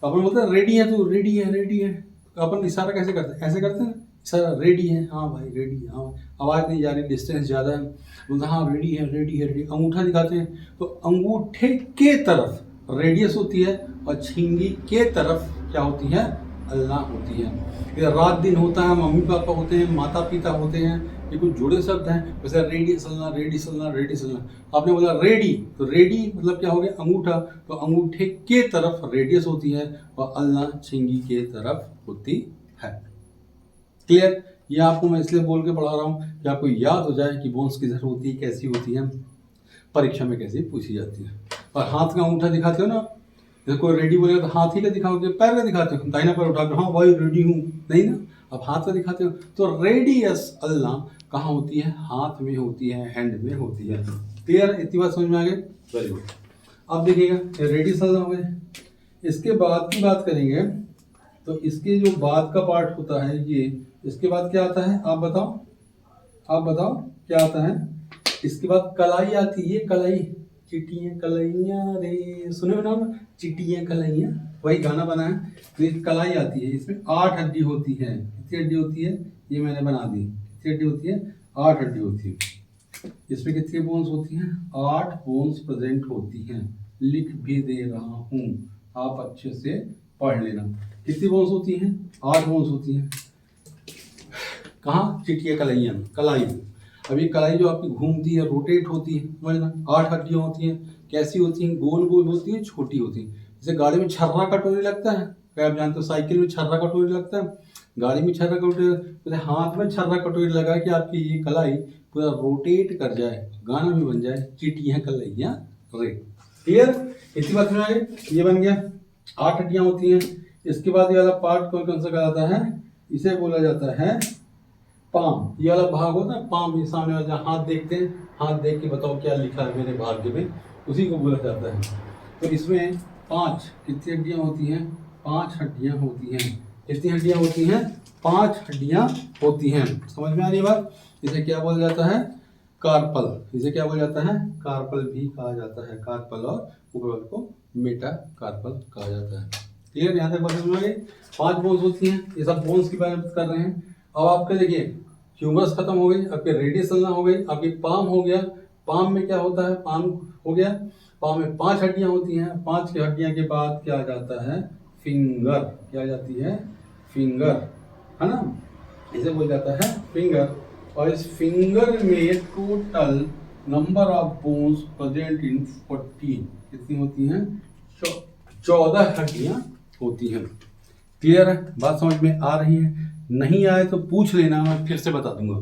तो अपन बोलते हैं रेडी है, तू रेडी है। तो अपन इशारा कैसे करते हैं? ऐसे करते हैं, सर रेडी है, हाँ भाई रेडी है, हाँ। आवाज़ नहीं जा रही, डिस्टेंस ज़्यादा है, बोलते हाँ रेडी है। अंगूठा दिखाते हैं, तो अंगूठे के तरफ रेडियस होती है और छींगी के तरफ क्या होती है? अल्लाह होती है। इधर रात दिन होता है, मम्मी पापा होते हैं, माता पिता होते हैं, ये कुछ जुड़े शब्द हैं। वैसे रेडियस अल्लाह। आपने बोला रेडी, तो रेडी मतलब क्या हो गया? अंगूठा, तो अंगूठे के तरफ रेडियस होती है और अल्लाह छिंगी के तरफ होती है। क्लियर? ये आपको मैं इसलिए बोल के पढ़ा रहा हूँ कि आपको याद हो जाए कि बोन्स किधर होती है, कैसी होती है, परीक्षा में कैसी पूछी जाती है। और हाथ का अंगूठा दिखाते हो ना, जैसे कोई रेडी बोलेगा तो हाथ ही का दिखाओगे, पैर का दिखाते हो, दाहिना पैर उठा कर हाँ भाई रेडी हूँ, नहीं ना, अब हाथ का दिखाते हो। तो रेडियस अल्लाह कहाँ होती है? हाथ में होती है, हैंड में होती है। क्लियर? इतनी बात समझ में आ गई? Very good. अब देखिएगा, रेडियस अल्लाह हो गए। इसके बाद की बात करेंगे, तो इसके जो बाद का पार्ट होता है ये, इसके बाद क्या आता है? आप बताओ, आप बताओ क्या आता है। इसके बाद कलाई आती है, कलाई, चिटियाँ कलाइयाँ रे, सुने हो ना, चिटियाँ कलाइयाँ, वही गाना बना है। तो ये कलाई आती है, इसमें 8 हड्डी होती है। कितनी हड्डी होती है, ये मैंने बना दी। कितनी हड्डी होती है, 8 हड्डी होती है। इसमें कितनी बोन्स होती हैं, 8 बोन्स प्रेजेंट होती हैं। लिख भी दे रहा हूँ, आप अच्छे से पढ़ लेना। कितनी बोन्स होती हैं, 8 बोन्स होती हैं। कहाँ, चिटिया कलाइयाँ, कलाई। अभी कलाई जो आपकी घूमती है, रोटेट होती है, समझना। 8 हड्डियाँ होती हैं। कैसी होती हैं, गोल गोल होती हैं, छोटी होती हैं। जैसे गाड़ी में छर्रा कटोरी लगता है, क्या आप जानते हो, साइकिल में छर्रा कटोरी लगता है, गाड़ी में छर्रा कटोरी, हाथ में छर्रा कटोरी लगा कि आपकी ये कलाई पूरा रोटेट कर जाए, गाना भी बन जाए, चिटियाँ कलाइयाँ रे। क्लियर, इसी बात में आगे ये बन गया। 8 हड्डियाँ होती हैं। इसके बाद ये वाला पार्ट कौन कौन सा कहलाता है, इसे बोला जाता है पाम। ये वाला भाग होता है पाम, ये सामने वाला हाथ देखते हैं, हाथ देख के बताओ क्या लिखा है मेरे भाग्य में, उसी को बोला जाता है। तो इसमें 5 कितनी हड्डियाँ होती हैं, 5 हड्डियाँ होती हैं। कितनी हड्डियाँ होती हैं, 5 हड्डियाँ होती हैं। समझ में आ रही बात। इसे क्या बोला जाता है, कार्पल। इसे क्या बोला जाता है, कार्पल भी कहा जाता है। कार्पल और ऊपर को मेटा कार्पल कहा जाता है। क्लियर, यहाँ तक बात समझ में आ गई। 5 बोन्स होती हैं, ये सब बोन्स की बात कर रहे हैं। अब आपका देखिए, ह्यूमरस खत्म हो गई, आपके रेडियस ना हो गई, आपकी पाम हो गया। पाम में क्या होता है, पाम हो गया। पाम में 5 हड्डियां होती हैं। 5 की हड्डियां के बाद क्या आ जाता है, फिंगर। क्या आ जाती है, फिंगर, है ना, इसे बोल जाता है फिंगर। और इस फिंगर में total number of bones present in 14। कितनी होती हैं, 14 हड्डियां होती हैं। क्लियर है, बात समझ में आ रही है। नहीं आए तो पूछ लेना, मैं फिर से बता दूंगा।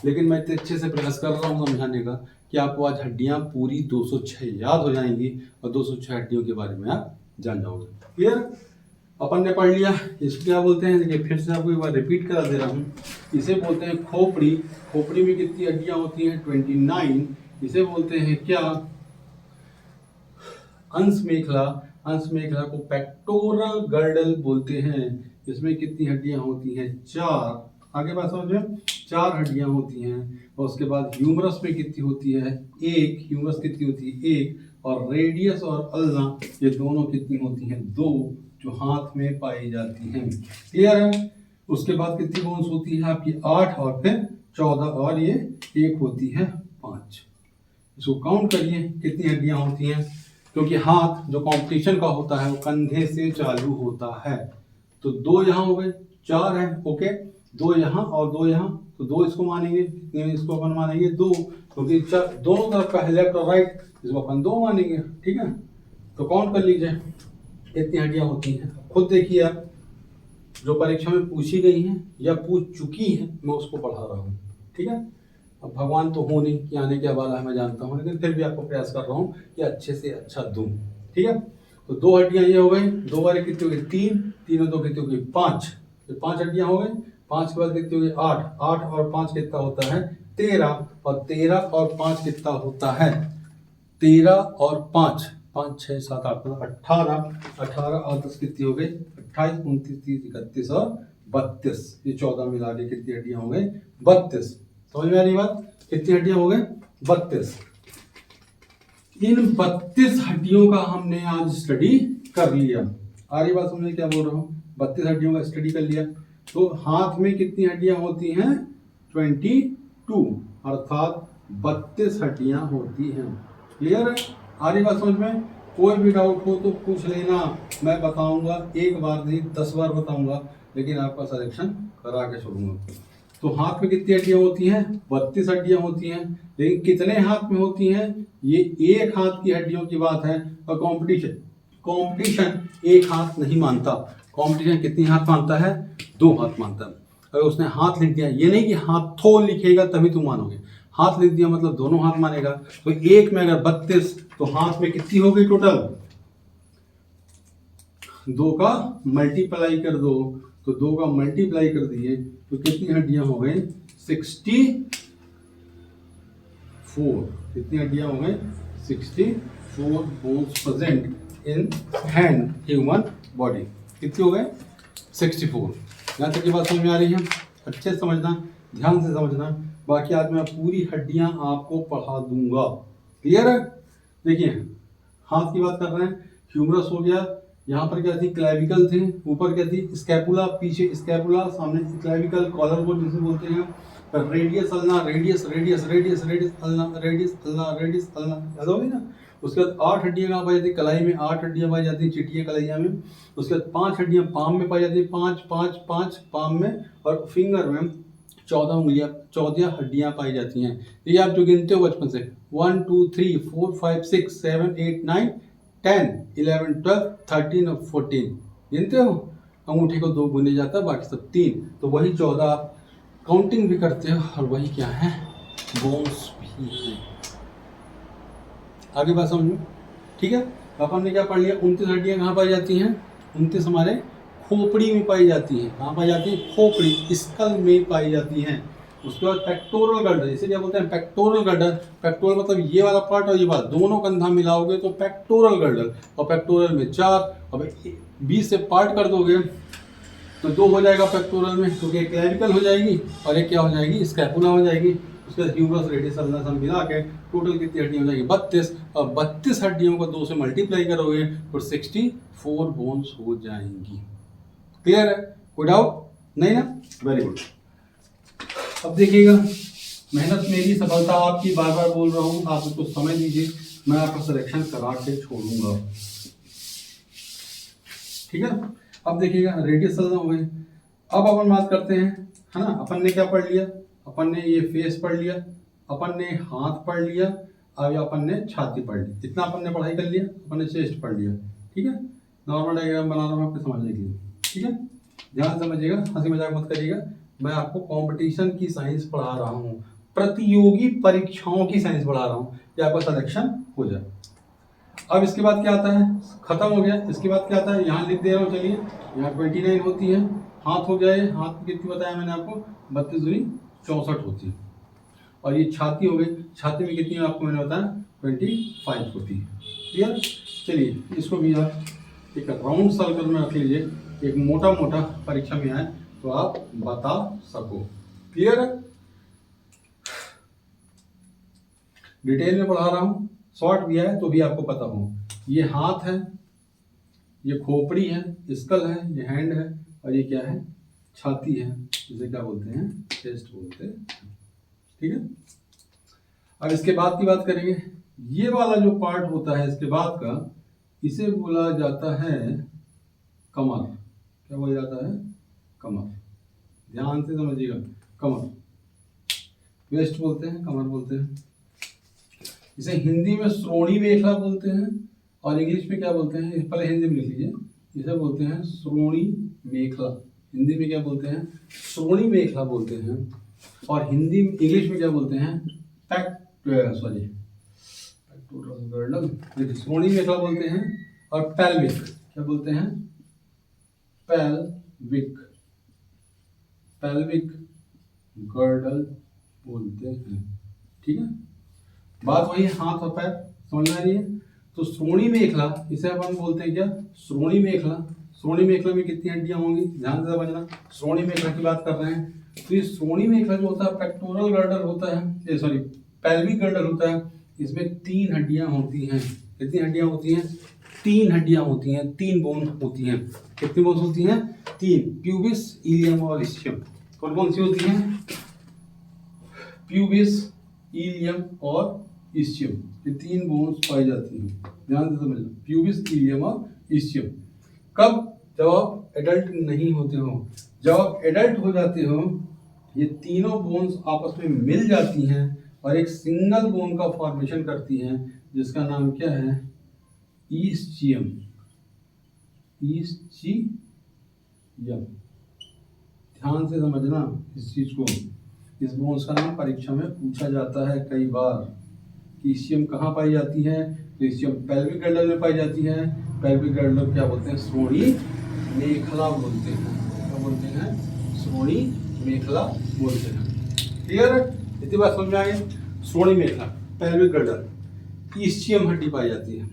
लेकिन मैं इतने अच्छे से प्रयास कर रहा हूँ समझाने का कि आपको आज हड्डियाँ पूरी 206 याद हो जाएंगी और 206 हड्डियों के बारे में आप जान जाओगे। क्लियर, अपन ने पढ़ लिया। इसको क्या बोलते हैं, देखिए फिर से आपको एक बार रिपीट करा दे रहा हूँ। इसे बोलते हैं खोपड़ी। खोपड़ी में कितनी हड्डियाँ होती हैं, 29। इसे बोलते हैं क्या, अंश मेखला। अंश मेखला को पेक्टोरल गर्डल बोलते हैं। इसमें कितनी हड्डियां होती हैं, 4। आगे बात समझ में, 4 हड्डियां होती हैं। और उसके बाद ह्यूमरस में कितनी होती है, 1। ह्यूमरस कितनी होती है, 1। और रेडियस और अल्ना ये दोनों कितनी होती हैं, 2, जो हाथ में पाई जाती हैं। क्लियर है। उसके बाद कितनी बोन्स होती है आपकी, 8 और फिर 14 और ये 1 होती है 5। इसको काउंट करिए कितनी हड्डियां होती हैं, क्योंकि हाथ जो कंपटीशन का होता है वो कंधे से चालू होता है। तो 2 यहाँ हो गए, 4 है, ओके। 2 यहाँ और 2 यहाँ, तो 2 इसको मानेंगे, कितने इसको अपन मानेंगे, 2, क्योंकि दोनों तरफ का है, लेफ्ट और राइट, इसको अपन 2 मानेंगे। ठीक है, तो काउंट कर लीजिए कितनी हड्डियां होती हैं। खुद देखिए आप, जो परीक्षा में पूछी गई हैं या पूछ चुकी हैं, मैं उसको पढ़ा रहा हूँ। ठीक है, अब भगवान तो हो नहीं कि आने क्या वाला है, मैं जानता हूँ, लेकिन फिर भी आपको प्रयास कर रहा हूँ कि अच्छे से अच्छा दूँ। ठीक है, तो 2 हड्डियां ये हो गई, 2 बार कितनी हो गई, 3, 3 और 2 कितनी हो गई, 5। तो 5 हड्डियां हो गई। 5 के बाद कितनी हो गई, 8। 8 और 5 कितना होता है, 13। और 13 और 5 कितना होता है, 13 और 5, 5, 6, 7, 8, 18। 18 और 10 कितनी हो गई, 28, 29, 30, 31 और 32। ये 14 मिला के कितनी हड्डियां हो गई, 32। समझ में आ रही बात, कितनी हड्डियां हो गई, 32। इन 32 हड्डियों का हमने आज स्टडी कर लिया। आ रही बात समझे क्या बोल रहा हूँ, 32 हड्डियों का स्टडी कर लिया। तो हाथ में कितनी हड्डियां होती हैं, 22, अर्थात 32 हड्डियां होती हैं। क्लियर है, आ रही बात समझ में। कोई भी डाउट हो तो पूछ लेना, मैं बताऊंगा, एक बार नहीं 10 बार बताऊंगा, लेकिन आपका सिलेक्शन करा के छोड़ूंगा। तो हाथ में कितनी हड्डियां होती हैं, 32 हड्डियां होती हैं। लेकिन कितने हाथ में होती हैं, ये एक हाथ की हड्डियों की बात है। और कंपटीशन एक हाथ नहीं मानता, कंपटीशन कितनी हाथ मानता है, 2 हाथ मानता है। अगर उसने हाथ लिख दिया, ये नहीं कि हाथों लिखेगा तभी तुम मानोगे, हाथ लिख दिया मतलब दोनों हाथ मानेगा। तो एक में अगर 32, तो हाथ में कितनी हो गई टोटल, 2 का मल्टीप्लाई कर दो, तो 2 का मल्टीप्लाई कर दिए तो कितनी हड्डियां हो गई, 64। कितनी हड्डियां हो गई, 64 bones present in hand human body. कितनी हो गए, 64। यहाँ तक की बात समझ में आ रही है, अच्छे से समझना। ध्यान से समझना, बाकी आज मैं पूरी हड्डियां आपको पढ़ा दूंगा। क्लियर है? देखिए हाथ की बात कर रहे हैं, ह्यूमरस हो गया, यहाँ पर क्या थी क्लेविकल थे, ऊपर क्या थी स्कैपुला, पीछे स्कैपुला, सामने क्लेविकल, कॉलर बोन जिसे बोलते हैं, radius ulna, radius radius radius radius ulna, radius ulna, radius ulna, याद होगी ना। उसके बाद 8 हड्डियां कहाँ पाई जाती है कलाई में, 8 हड्डियां पाई जाती है चिटिया कलाइया में। उसके बाद 5 हड्डियां पाम में पाई जाती है, 5 5 5 पाम में, और फिंगर में 14 उंगलियां, 14 हड्डियां पाई जाती हैं। ये आप जो गिनते हो बचपन से 1 2 3 4 5 6 7 8 9 10 11 12 13 और 14 गिनते हो। अंगूठे को 2 गुने जाता है, बाकी सब 3, तो वही 14 आप काउंटिंग भी करते हो, और वही क्या है बोन्स भी है। आगे बात समझो, ठीक है। अपन ने क्या पढ़ लिया, 29 हड्डियां कहाँ पाई जाती हैं, 29 हमारे खोपड़ी में पाई जाती हैं। कहाँ पाई जाती है, खोपड़ी, स्कल में पाई जाती हैं। उसके बाद पेक्टोरल गर्डर, इसे क्या बोलते हैं पेक्टोरल गर्डर। पेक्टोरल मतलब ये वाला पार्ट और ये वाला, दोनों कंधा मिलाओगे तो पेक्टोरल गर्डर, और पेक्टोरल में 4, अब 20 से पार्ट कर दोगे तो 2 हो जाएगा पेक्टोरल में, क्योंकि एक क्लेविकल हो जाएगी और एक क्या हो जाएगी स्कैपुला हो जाएगी। उसके बाद ह्यूमरस, रेडियस, अल्ना सब मिला के टोटल कितनी हड्डियां हो जाएगी 32, और 32 हड्डियों को 2 से मल्टीप्लाई करोगे तो 64 बोन्स हो जाएंगी। क्लियर है, कोई डाउट नहीं ना, वेरी गुड। अब देखिएगा, मेहनत मेरी सफलता आपकी, बार बार बोल रहा हूँ, आप इसको समझ लीजिए, मैं आपका सिलेक्शन करा के छोड़ूंगा, ठीक है। अब देखिएगा रेडियस हो गए। अब अपन बात करते हैं, है ना, अपन ने क्या पढ़ लिया, अपन ने ये फेस पढ़ लिया, अपन ने हाथ पढ़ लिया, अब अपन ने छाती पढ़ ली, इतना अपन ने पढ़ाई कर लिया। अपन ने चेस्ट पढ़ लिया, ठीक है। नॉर्मल डायग्राम बना रहा हूँ आपको समझने के लिए, ठीक है। ध्यान समझिएगा, हंसी मजाक मत करिएगा, मैं आपको कंपटीशन की साइंस पढ़ा रहा हूँ, प्रतियोगी परीक्षाओं की साइंस पढ़ा रहा हूँ, कि आपका सिलेक्शन हो जाए। अब इसके बाद क्या आता है, खत्म हो गया। इसके बाद क्या आता है, यहाँ लिख दे रहा हूँ, चलिए यहाँ 29 होती है। हाथ हो गया, ये हाथ की कितनी बताया मैंने आपको, 32 दूनी 64 होती है। और ये छाती हो गई, छाती में कितनी आपको मैंने बताया 25 होती है। क्लियर, चलिए इसको भी आप एक राउंड सर्कल में रख लीजिए, एक मोटा मोटा परीक्षा में आए तो आप बता सको। क्लियर है, डिटेल में पढ़ा रहा हूँ, शॉर्ट भी है तो भी आपको पता हो। ये हाथ है, ये खोपड़ी है, स्कल है, ये हैंड है, और ये क्या है छाती है, जिसे क्या बोलते हैं चेस्ट बोलते हैं, ठीक है। अब इसके बाद की बात करेंगे, ये वाला जो पार्ट होता है इसके बाद का, इसे बोला जाता है कमर। क्या बोला जाता है, कमर, ध्यान से समझिएगा, कमर, वेस्ट बोलते हैं, कमर बोलते हैं। इसे हिंदी में श्रोणी मेखला बोलते हैं, और इंग्लिश में क्या बोलते हैं, पहले हिंदी में लिख लीजिए, इसे बोलते हैं श्रोणी मेखला। हिंदी में क्या बोलते हैं, श्रोणी मेखला बोलते हैं, और हिंदी इंग्लिश में क्या बोलते हैं, श्रोणी मेखला बोलते हैं, और पेल्विक क्या बोलते हैं, पेल्विक, पेल्विक गर्डल बोलते हैं, ठीक है। बात वही है, हाथ और पैर, समझ में आ रही है। तो श्रोणी मेखला, इसे अपन बोलते हैं क्या, श्रोणी मेखला। श्रोणी मेखला में कितनी हड्डियां होंगी, ध्यान से समझना, श्रोणी मेखला की बात कर रहे हैं। तो ये श्रोणी मेखला जो होता है पेक्टोरल गर्डर होता है, सॉरी पेल्विक गर्डर होता है, इसमें 3 हड्डियां होती हैं। कितनी हड्डियां होती हैं, 3 हड्डियां होती हैं, 3 बोन होती हैं। कितनी बोन्स होती हैं, 3, प्यूबिस, इलियम और इस्चियम। कौन सी होती हैं, प्यूबिस, इलियम और इस्चियम, ये 3 बोन्स पाई जाती हैं। ध्यान से समझना, प्यूबिस, इलियम और इस्चियम। कब, जब आप एडल्ट नहीं होते हो, जब आप एडल्ट हो जाते हो, ये तीनों बोन्स आपस में मिल जाती हैं और एक सिंगल बोन का फॉर्मेशन करती हैं, जिसका नाम क्या है, इस्चियम। इस्चियम, ध्यान से समझना इस चीज को, इस बोन्स का नाम परीक्षा में पूछा जाता है कई बार। इस्चियम कहाँ पाई जाती है, तो इस्चियम पेल्विक गर्डल में पाई जाती है। पेल्विक गर्डल क्या बोलते हैं, श्रोणी मेखला बोलते हैं। क्या बोलते हैं, श्रोणी मेखला बोलते हैं। क्लियर है, इतनी बात समझ में आ गई। श्रोणी मेखला, पेल्विक गर्डल, इस्चियम हड्डी पाई जाती है।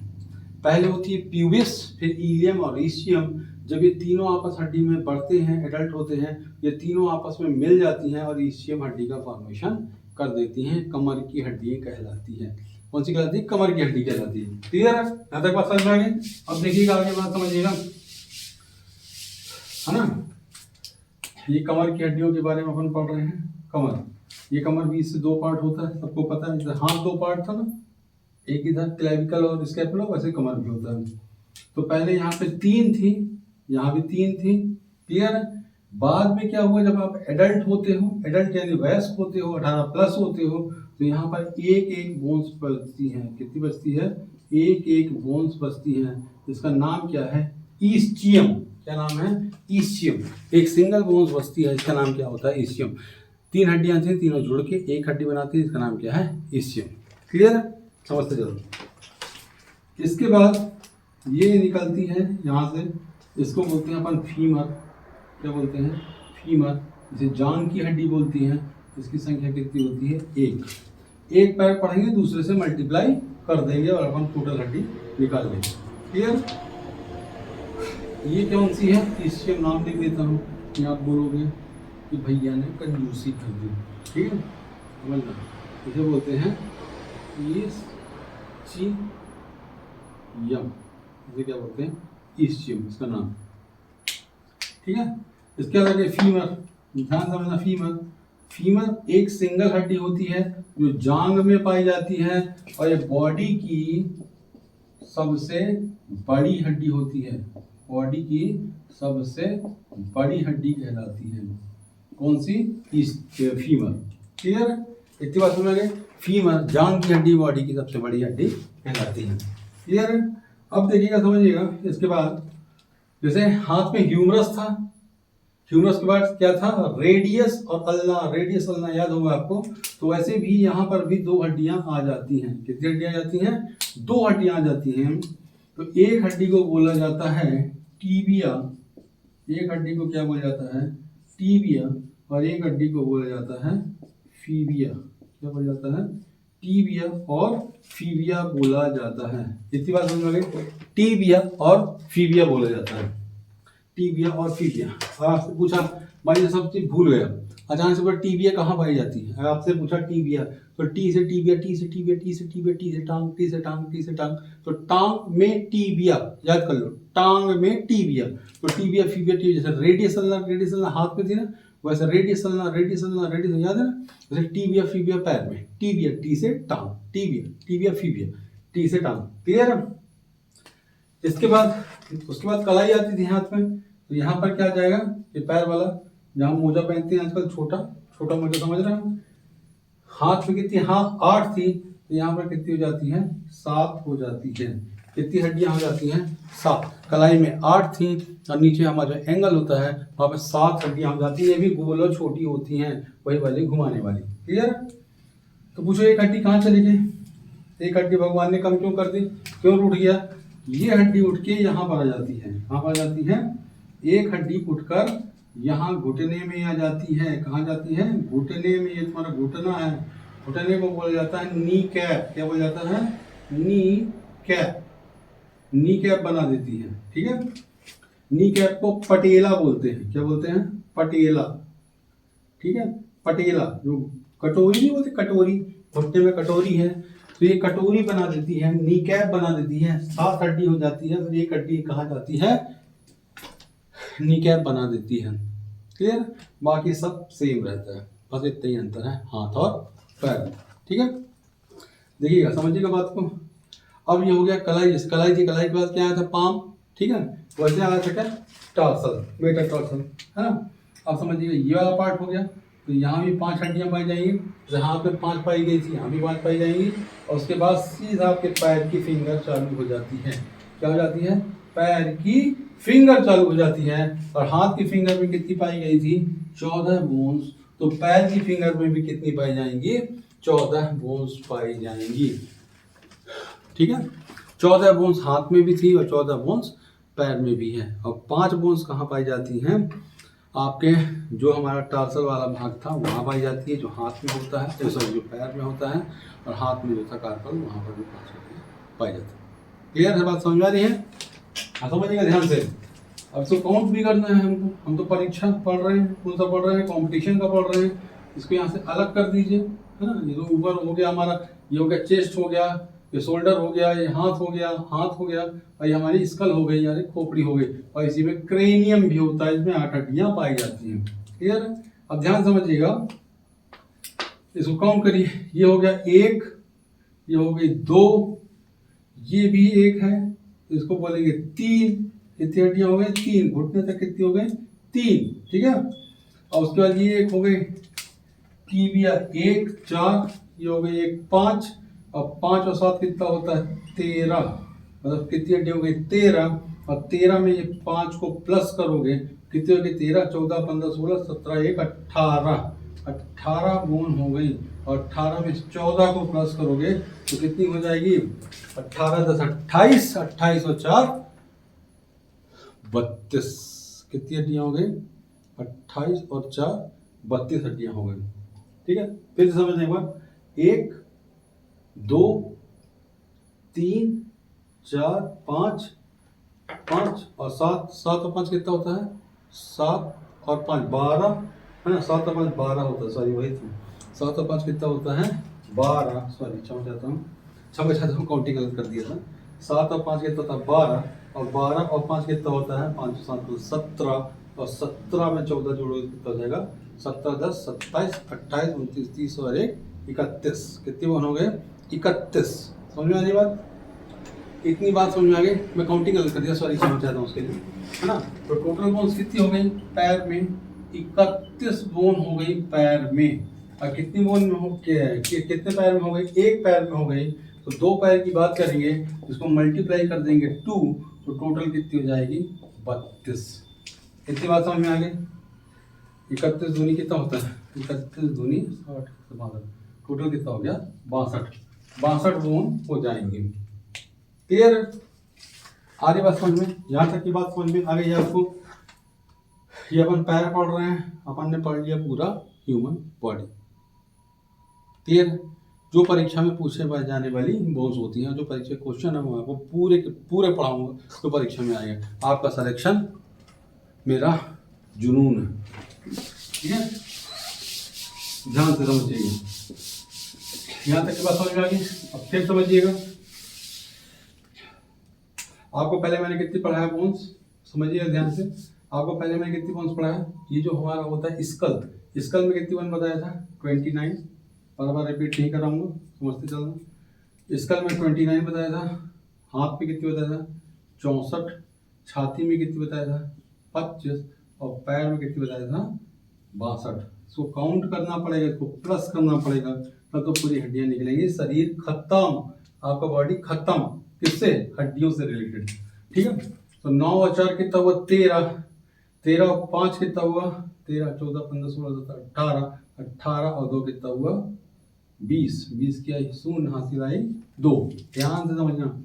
पहले होती है प्यूबिस, फिर इलियम और इस्चियम, जब ये तीनों आपस हड्डी में बढ़ते हैं, एडल्ट होते हैं, ये तीनों आपस में मिल जाती हैं और ईसीएम हड्डी का फॉर्मेशन कर देती हैं। कमर की हड्डी कहलाती है। कौन सी कहलाती है? कमर की हड्डी कहलाती है। क्लियर है? यहाँ तक बात समझ में आ गई? अब देखिएगा आगे बात समझिएगा, है ना। ये कमर की हड्डियों के बारे में अपन पढ़ रहे हैं। कमर, ये कमर भी इससे दो पार्ट होता है, सबको पता है। जैसे हाथ दो पार्ट था ना, एक इधर क्लेविकल और स्कैपुला, वैसे कमर भी होता है। तो पहले यहाँ पे 3 थी, यहाँ भी 3 थी। क्लियर है? बाद में क्या हुआ, जब आप एडल्ट होते हो, एडल्ट यानी वयस्क होते हो, 18 प्लस होते हो, तो यहाँ पर एक एक बोन्स बचती हैं। कितनी बचती है? एक एक बोन्स बचती हैं। इसका नाम क्या है? ईस्चियम। क्या नाम है? ईस्चियम। एक सिंगल बोन्स बचती है, इसका नाम क्या होता है? ईस्चियम। 3 हड्डियां थी, तीनों जुड़ के एक हड्डी बनाती है, इसका नाम क्या है? ईस्चियम। क्लियर है? समझते चलो। इसके बाद ये निकलती है यहाँ से, इसको बोलते हैं अपन फीमर। क्या बोलते हैं? फीमर। इसे जांग की हड्डी बोलती हैं। इसकी संख्या कितनी होती है? एक पैर पढ़ेंगे, दूसरे से मल्टीप्लाई कर देंगे और अपन टोटल हड्डी निकाल लेंगे। क्लियर? ये कौन सी है? इससे नाम लिख देता हूँ, ये आप बोलोगे कि भैया ने कंजूसी कर दी। ठीक है, समझना। इसे बोलते हैं ईस्चियम। इसे क्या बोलते हैं? ईस्चियम, इसका नाम। ठीक है। इसके आगे फीमर, ध्यान समझना। फीमर, फीमर एक सिंगल हड्डी होती है जो जांग में पाई जाती है और ये बॉडी की सबसे बड़ी हड्डी होती है। बॉडी की सबसे बड़ी हड्डी कहलाती है। कौन सी? फीमर। क्लियर? इतनी बात समझ गए? फीमर जांग की हड्डी बॉडी की सबसे बड़ी हड्डी कहलाती है। क्लियर? अब देखिएगा, समझिएगा। इसके बाद जैसे हाथ में ह्यूमरस था, ह्यूमरस के बाद क्या था? रेडियस और अल्ना। रेडियस अल्ना याद होगा आपको। तो वैसे भी यहाँ पर भी 2 हड्डियां आ जाती हैं। कितनी हड्डियां आ जाती हैं? 2 हड्डियां आ जाती हैं। तो एक हड्डी को बोला जाता है टीबिया। एक हड्डी को क्या बोला जाता है? टीबिया। और एक हड्डी को बोला जाता है फीबिया। क्या बोला जाता है? टीबिया और फीबिया बोला जाता है। इतनी बात समझ में गई? टीबिया और फीबिया बोला जाता है। टीबिया और फीबिया। और आपसे पूछा, भाई सब चीज भूल गया, अचानक से टीबिया कहाँ पाई जाती है? अगर आपसे पूछा टीबिया, तो टी से टीबिया, टी से टीबिया, टी से टीबिया, टी से टांग, टी से टांग, टी से टांग। तो टांग में टीबिया, याद कर लो, टांग में टीबिया। तो टीबिया फीबिया टीबिया। जैसे रेडियस हाथ में थी ना, वैसे रेडियस याद है ना। जैसे टीबिया फीबिया पैर में, टीबिया टी से टांग, टीबिया फीबिया टी से टांग। क्लियर है? इसके बाद उसके बाद कलाई आती थी हाथ में। तो यहाँ पर क्या जाएगा? ये पैर वाला, जहाँ मोजा पहनते हैं आजकल, छोटा मोजा, समझ रहे हैं? हाथ में कितनी? हाँ 8 थी, तो यहाँ पर कितनी हो जाती है? 7 हो जाती है। कितनी हड्डियां हो जाती हैं? 7। कलाई में 8 थी और नीचे हमारा जो एंगल होता है वहाँ पर 7 हड्डियां हो जाती हैं। ये भी गोल और छोटी होती हैं, वही वाली घुमाने वाली। क्लियर? तो पूछो एक हड्डी कहाँ चली गई? एक हड्डी भगवान ने कम क्यों कर दी? क्यों टूट गया? ये हड्डी उठ के यहाँ पर आ जाती है। कहाँ पर आ जाती है? एक हड्डी उठकर यहाँ घुटने में आ जाती है। कहाँ जाती है? घुटने में। ये तुम्हारा घुटना है, घुटने को बोला जाता है नी कैप। क्या बोला जाता है? Knee cap. नी कैप बना देती है। ठीक है। नी कैप को पटेला बोलते हैं। क्या बोलते हैं? पटेला। ठीक है, पटेला। जो कटोरी नहीं बोलते, कटोरी, घुटने में कटोरी है, तो ये कटोरी बना देती है, नी कैप बना देती है। 7 हड्डी हो जाती है, फिर एक हड्डी कहाँ जाती है? नी कैप बना देती है। क्लियर? बाकी सब सेम रहता है, बस इतना ही अंतर है हाथ और पैर। ठीक है, देखिएगा, समझिएगा बात को। अब ये हो गया कलाई। कलाई थी, कलाई के बाद क्या आया था? पाम। ठीक है, वैसे आया था क्या? टार्सल, मेटा टार्सल, है ना। अब समझिएगा ये वाला पार्ट हो गया। तो यहाँ भी 5 हड्डियाँ पाई जाएंगी। जहाँ पे 5 पाई गई थी, यहाँ भी 5 पाई जाएंगी। और उसके बाद सीधा आपके पैर की फिंगर चालू हो जाती है। क्या हो जाती है? पैर की फिंगर चालू हो जाती है। और हाथ की फिंगर में कितनी पाई गई थी? 14 बोन्स। तो पैर की फिंगर में भी कितनी पाई जाएंगी? 14 बोन्स पाई जाएंगी। ठीक है, 14 बोन्स हाथ में भी थी और 14 बोन्स पैर में भी है। और 5 बोन्स कहाँ पाई जाती हैं? आपके जो हमारा टार्सल वाला भाग था वहाँ पाई जाती है, जो हाथ में होता है, जो पैर में होता है। और हाथ में जो था कार्पल, वहाँ पर भी 5 हड्डियाँ पाई जाती है। क्लियर है? बात समझ आ रही है? हाँ, समझिएगा ध्यान से। अब तो काउंट भी करना है हमको, हम तो परीक्षा पढ़ रहे हैं, कौन सा पढ़ रहे हैं, कंपटीशन का पढ़ रहे हैं। इसको यहाँ से अलग कर दीजिए, है ना। ये तो ऊपर हो गया हमारा, ये हो गया चेस्ट हो गया, ये शोल्डर हो गया, ये हाथ हो गया, हाथ हो गया, और ये हमारी स्कल हो गई यानी खोपड़ी हो गई। और इसी में क्रेनियम भी होता है, इसमें 8 हड्डियां पाई जाती हैं। क्लियर है। अब ध्यान समझिएगा, इसको काउंट करिए। ये हो गया 1, ये हो गई 2, ये भी 1 है, इसको बोलेंगे 3। कितनी हड्डियां हो गई? 3। घुटने तक कितनी हो गई? 3। ठीक है। और उसके बाद ये 1 हो गई टीबिया 1, 4, ये हो गई 1, 5। और 5 और 7 कितना होता है? 13। मतलब कितनी हड्डी हो गई? 13। और 13 में ये 5 को प्लस करोगे, कितनी हो गई? 13, 14, 15, 16, 17, 1, 18। 18 बोन हो गई। और 18 में 14 को प्लस करोगे तो कितनी हो जाएगी? 18 10 28, 28 और 4 32। कितनी हड्डियां हो गई? 28 और 4 32 हड्डियां हो गई। ठीक है। फिर से समझने एक बार, 1 2 3 4 5 5 और 7, 7 और 5 कितना होता है? 7 और 5 12, है ना। 7 और 5 12 होता है, सॉरी वही थी। 7 और 5 कितना होता है? 12। सॉरी क्षमा चाहता हूँ, काउंटिंग गलत कर दिया था। 7 और 5 कितना होता है? 12। और 12 और 5 कितना होता है? 5 और 7 17। और 17 में 14 जोड़ो कितना हो जाएगा? 17 10 27 28 29 30 और 1 31। कितनी बोन हो गए? 31। समझ में आ रही बात? इतनी बात समझ में आ गई। मैं काउंटिंग गलत कर दिया, सॉरी क्षमा चाहता हूँ उसके लिए, है ना। तो टोटल बोन्स कितनी हो गई पैर में? 31 बोन हो गई पैर में। और कितनी बोन में हो कितने पैर में हो गई? 1 पैर में हो गई। तो 2 पैर की बात करेंगे, इसको मल्टीप्लाई कर देंगे 2, तो टोटल कितनी हो जाएगी? 32। इतनी बात समझ में आ गई। 31 दूनी कितना होता है? 31 दूनी 60, टोटल कितना हो गया? 62 बोन हो जाएंगे। क्लियर? आ रही बात समझ में? यहाँ तक की बात समझ में आ गई है आपको? ये अपन पैर पढ़ रहे हैं, अपन ने पढ़ लिया पूरा ह्यूमन बॉडी। क्लियर? जो परीक्षा में पूछे जाने वाली बोन्स होती हैं, जो परीक्षा क्वेश्चन है, मैं आपको पूरे के पूरे पढ़ाऊंगा, तो परीक्षा में आएगा। आपका सिलेक्शन मेरा जुनून है। ठीक है। ध्यान से समझिएगा। यहाँ तक की बात समझ में आ गई। अब फिर समझिएगा, आपको पहले मैंने कितनी पढ़ाया बोन्स? समझिएगा ध्यान से। आपको पहले मैंने कितनी बोन्स पढ़ाया? ये जो हमारा होता है स्कल, स्कल में कितनी बोन बताया था? 29। बार रिपीट नहीं कराऊंगा, समझते चलना। स्कल में 29 बताया था। हाथ पे कितनी बताया था? 64। छाती में कितनी बताया था? 25। और पैर में कितनी बताया था? 62। इसको काउंट करना पड़ेगा, इसको प्लस करना पड़ेगा, तब तो पूरी हड्डियां निकलेंगी। शरीर खत्म, आपका बॉडी खत्म। किससे? हड्डियों से रिलेटेड। ठीक है। तो 9 और 4 कितना हुआ? 13। 13 और 5 कितना हुआ? 13 14 15 16 17 18। 18 और 2 कितना हुआ? 20। 20 की आई शून्य, हासिल आई 2। ध्यान से समझना,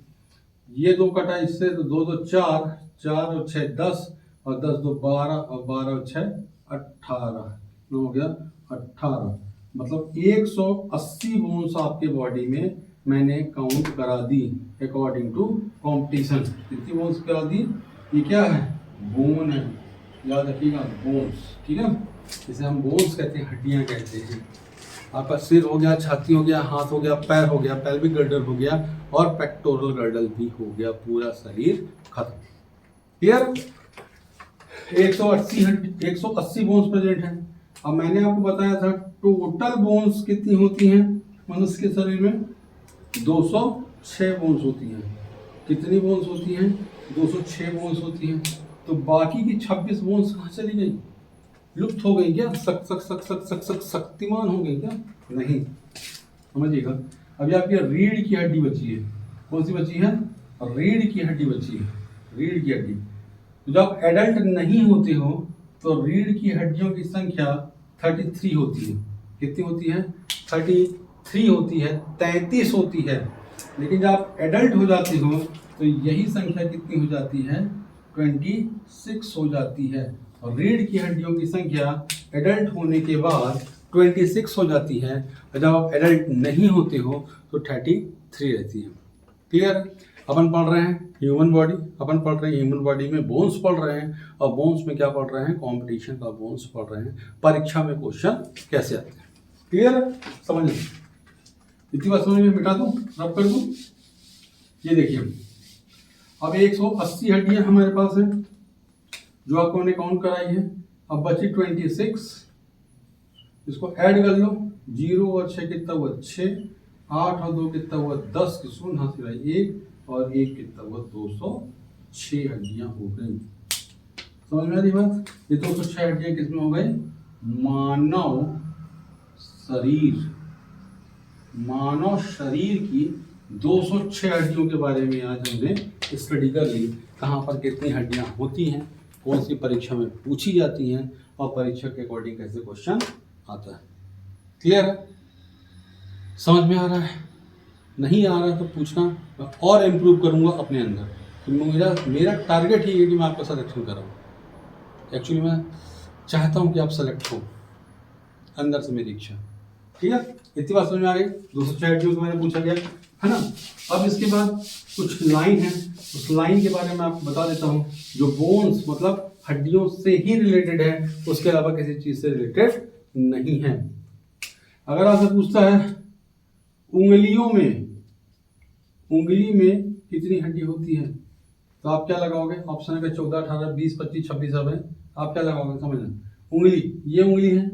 ये 2 कटा इससे, तो 2 2 4, 4 और 6 10, और 10 2 12, और 12 और 6 18। हो गया 18। मतलब 180 बोन्स आपके बॉडी में मैंने काउंट करा दी अकॉर्डिंग टू कंपटीशन। कितनी बोन्स करा दी? ये क्या है? बोन है, याद रखिएगा, बोन्स। ठीक है। इसे हम बोन्स कहते हैं, हड्डियां कहते हैं। आपका सिर हो गया, छाती हो गया, हाथ हो गया, पैर हो गया, पेल्विक गर्डल हो गया, और पेक्टोरल गर्डल भी हो गया। पूरा शरीर खत्म। क्लियर? 180 बोन्स प्रेजेंट हैं। अब मैंने आपको बताया था टोटल बोन्स कितनी होती हैं मनुष्य के शरीर में? 206 बोन्स होती हैं। कितनी बोन्स होती हैं? 206 बोन्स होती हैं। तो बाकी की 26 बोन्स कहाँ चली गई? लुप्त हो गई क्या? शक्तिमान हो गई क्या? नहीं। समझिएगा, अभी आपकी रीढ़ की हड्डी बची है। कौन सी बची है? रीढ़ की हड्डी बची है। रीढ़ की हड्डी। जब एडल्ट नहीं होते हो तो रीढ़ की हड्डियों की संख्या 33 होती है। कितनी होती है? 33 होती है, 33 होती है। लेकिन जब आप एडल्ट हो जाते हो तो यही संख्या कितनी हो जाती है? 26 हो जाती है। और रीढ़ की हड्डियों की संख्या एडल्ट होने के बाद 26 हो जाती है, और जब आप एडल्ट नहीं होते हो तो 33 रहती है। क्लियर? अपन पढ़ रहे हैं ह्यूमन बॉडी, अपन पढ़ रहे हैं ह्यूमन बॉडी में बोन्स पढ़ रहे हैं, और बोन्स में क्या पढ़ रहे हैं, कंपटीशन का बोन्स पढ़ रहे हैं, परीक्षा में क्वेश्चन कैसे आते हैं। क्लियर है, समझ लो, इतनी बात समझ में, मिटा दूं, रब कर दूं। ये देखिए अब 180 हड्डियां हमारे पास है जो आपको मैंने काउंट कराई है। अब बची 26, इसको ऐड कर लो, 0 और 6 कितना हुआ 6, 8 और 2 कितना हुआ 10, शून्य हाथ सिवाय 1 और 1 कितना हुआ 206 हड्डियां हो गई। समझ में आ रही बात। ये 206 हड्डियां किसमें हो गई, मानव शरीर की 206 हड्डियों के बारे में आज हमने स्टडी कर ली। कहाँ पर कितनी हड्डियां होती हैं, कौन सी परीक्षा में पूछी जाती हैं, और परीक्षा के अकॉर्डिंग कैसे क्वेश्चन आता है। क्लियर है, समझ में आ रहा है, नहीं आ रहा है तो पूछना, मैं और इम्प्रूव करूंगा अपने अंदर। तो मेरा टारगेट ही है कि मैं आपका सिलेक्शन कराऊँ। एक्चुअली मैं चाहता हूं कि आप सेलेक्ट हो, अंदर से मेरी इच्छा। ठीक है, इतनी बात समझ में आ गई। 206 हड्डियों के बारे में पूछा गया है ना। अब इसके बाद कुछ लाइन है, उस लाइन के बारे में आपको बता देता हूँ, जो बोन्स मतलब हड्डियों से ही रिलेटेड है, उसके अलावा किसी चीज से रिलेटेड नहीं है। अगर आपसे पूछता है उंगली में कितनी हड्डी होती है, तो आप क्या लगाओगे, ऑप्शन है 14, 18, 20, 25, 26 सब है, आप क्या लगाओगे, समझना। उंगली, ये उंगली है,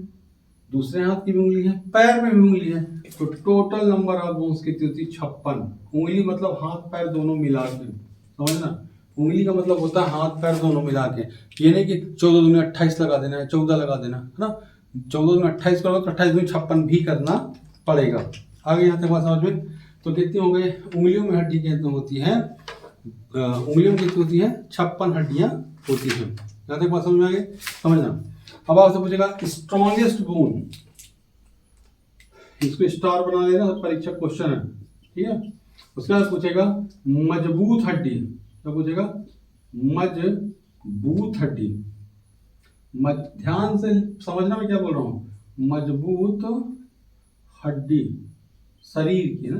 दूसरे हाथ की भी उंगली है, पैर में भी उंगली है, तो टोटल नंबर ऑफ बोन्स कितनी होती है 56। उंगली मतलब हाथ पैर दोनों मिला के, समझना। उंगली का मतलब होता है हाथ पैर दोनों मिला के। ये नहीं कि 14 दूनी 28 लगा देना है, 14 लगा देना है ना। 14 दूनी 28 करोगे तो 28 दूनी 56 भी करना पड़ेगा। आगे यहाँ तक बात समझ में। तो कितनी हो गई, उंगलियों में हड्डी कितनी होती है, उंगलियों में कितनी होती है 56 हड्डियां होती हैं। यहाँ तक बात समझ में आ गई, समझना। अब आपसे पूछेगा स्ट्रॉन्गेस्ट बोन, इसको स्टार बना लेना, परीक्षा क्वेश्चन है, ठीक है। उसके बाद पूछेगा मजबूत हड्डी, क्या पूछेगा, मजबूत हड्डी। ध्यान से समझना मैं क्या बोल रहा हूं, मजबूत हड्डी शरीर की ना।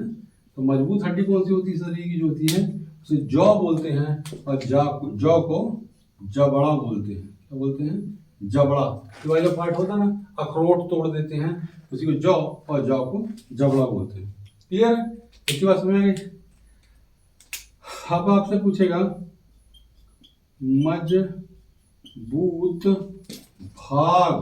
तो मजबूत हड्डी कौन सी होती है शरीर की, जो होती है उसे जॉ बोलते हैं, और जॉ को जबड़ा बोलते हैं। क्या बोलते हैं, जबड़ा। तो वाला पार्ट होता है ना, अखरोट तोड़ देते हैं, उसी को जॉ, और जॉ को जबड़ा बोलते हैं। क्लियर है, इसकी बात समझ में गई। अब आपसे पूछेगा मजबूत भाग।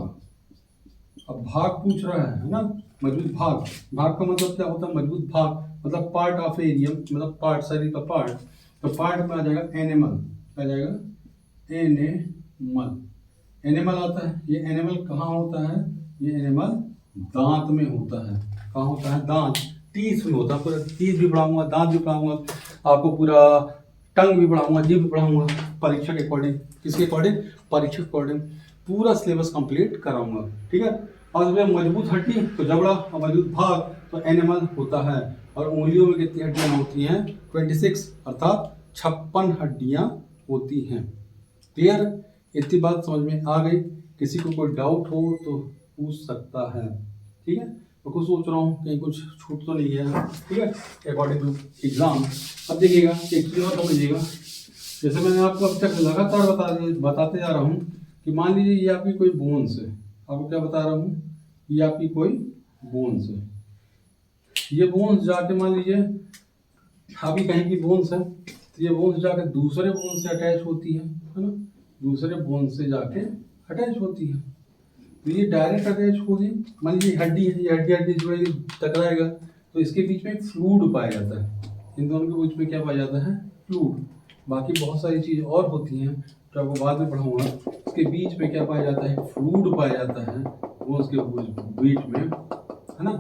अब भाग पूछ रहा है ना, मजबूत भाग। भाग का मतलब क्या होता है, मजबूत भाग मतलब पार्ट ऑफ एरियम, मतलब पार्ट, शरीर का पार्ट। तो पार्ट में आ जाएगा एनिमल, आ जाएगा एनिमल। एनिमल आता है, ये एनिमल कहाँ होता है, ये एनिमल दांत में होता है। कहाँ होता है, दांत, टीथ में होता है। पूरा टीथ भी पढ़ाऊंगा, दांत भी पढ़ाऊंगा, आपको पूरा टंग भी पढ़ाऊंगा, जीभ भी पढ़ाऊंगा, परीक्षा के अकॉर्डिंग। किसके अकॉर्डिंग, परीक्षा के अकॉर्डिंग पूरा सिलेबस कंप्लीट कराऊंगा। ठीक है। और जब मजबूत हड्डी तो जबड़ा, और मजबूत भाग तो एनिमल होता है। और उंगलियों में कितनी हड्डियां होती हैं, 26, अर्थात 56 हड्डियां होती हैं। क्लियर, इतनी बात समझ में आ गई। किसी को कोई डाउट हो तो पूछ सकता है। ठीक है, तो कुछ सोच रहा हूँ कहीं कुछ छूट तो नहीं है। ठीक है, अकॉर्डिंग टू एग्जाम। अब देखिएगा, एक चीज और समझिएगा, जैसे मैंने आपको अब तक लगातार बताते जा रहा हूँ कि मान लीजिए ये आपकी कोई बोन्स है। आपको क्या बता रहा हूँ, ये आपकी कोई बोन्स है। ये बोन्स जाके मान लीजिए अभी कहीं की बोन्स है, तो ये बोन्स जाके दूसरे बोन से अटैच होती है ना, दूसरे बोन से जाके अटैच होती है। तो ये डायरेक्ट अटैच होगी, मान लीजिए हड्डी है, ये हड्डी जुड़ेगी, टकराएगा, तो इसके बीच में फ्लूइड पाया जाता है। इन दोनों के बीच में क्या पाया जाता है, फ्लूइड। बाकी बहुत सारी चीज़ और होती हैं जो आपको बाद में पढ़ाऊंगा। इसके बीच में क्या पाया जाता है, फ्लूइड पाया जाता है, वो उसके बीच में है ना,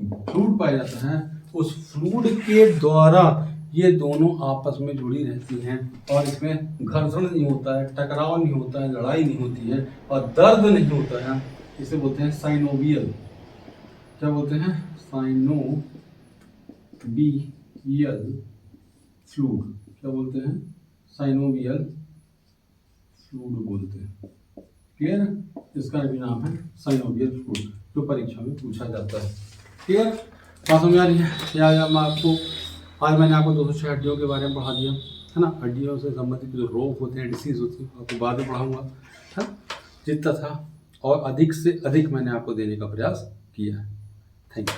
फ्लूइड पाया जाता है। उस फ्लूइड के द्वारा ये दोनों आपस में जुड़ी रहती हैं, और इसमें घर्षण नहीं होता है, टकराव नहीं होता है, लड़ाई नहीं होती है, और दर्द नहीं होता है। इसे बोलते हैं साइनोवियल। क्या बोलते हैं, साइनोवियल फ्लूइड। क्या बोलते हैं, साइनोवियल फ्लूइड बोलते हैं। क्लियर, इसका भी नाम है साइनोवियल फ्लूइड, जो परीक्षा में पूछा जाता है। क्लियर, बात समझ आ रही है। या मैं आपको आज मैंने आपको 206 हड्डियों के बारे में पढ़ा दिया है ना। हड्डियों से संबंधित जो रोग होते हैं, डिसीज़ होती है, आपको बाद में पढ़ाऊँगा है। जितना था और अधिक से अधिक मैंने आपको देने का प्रयास किया है। Thank you.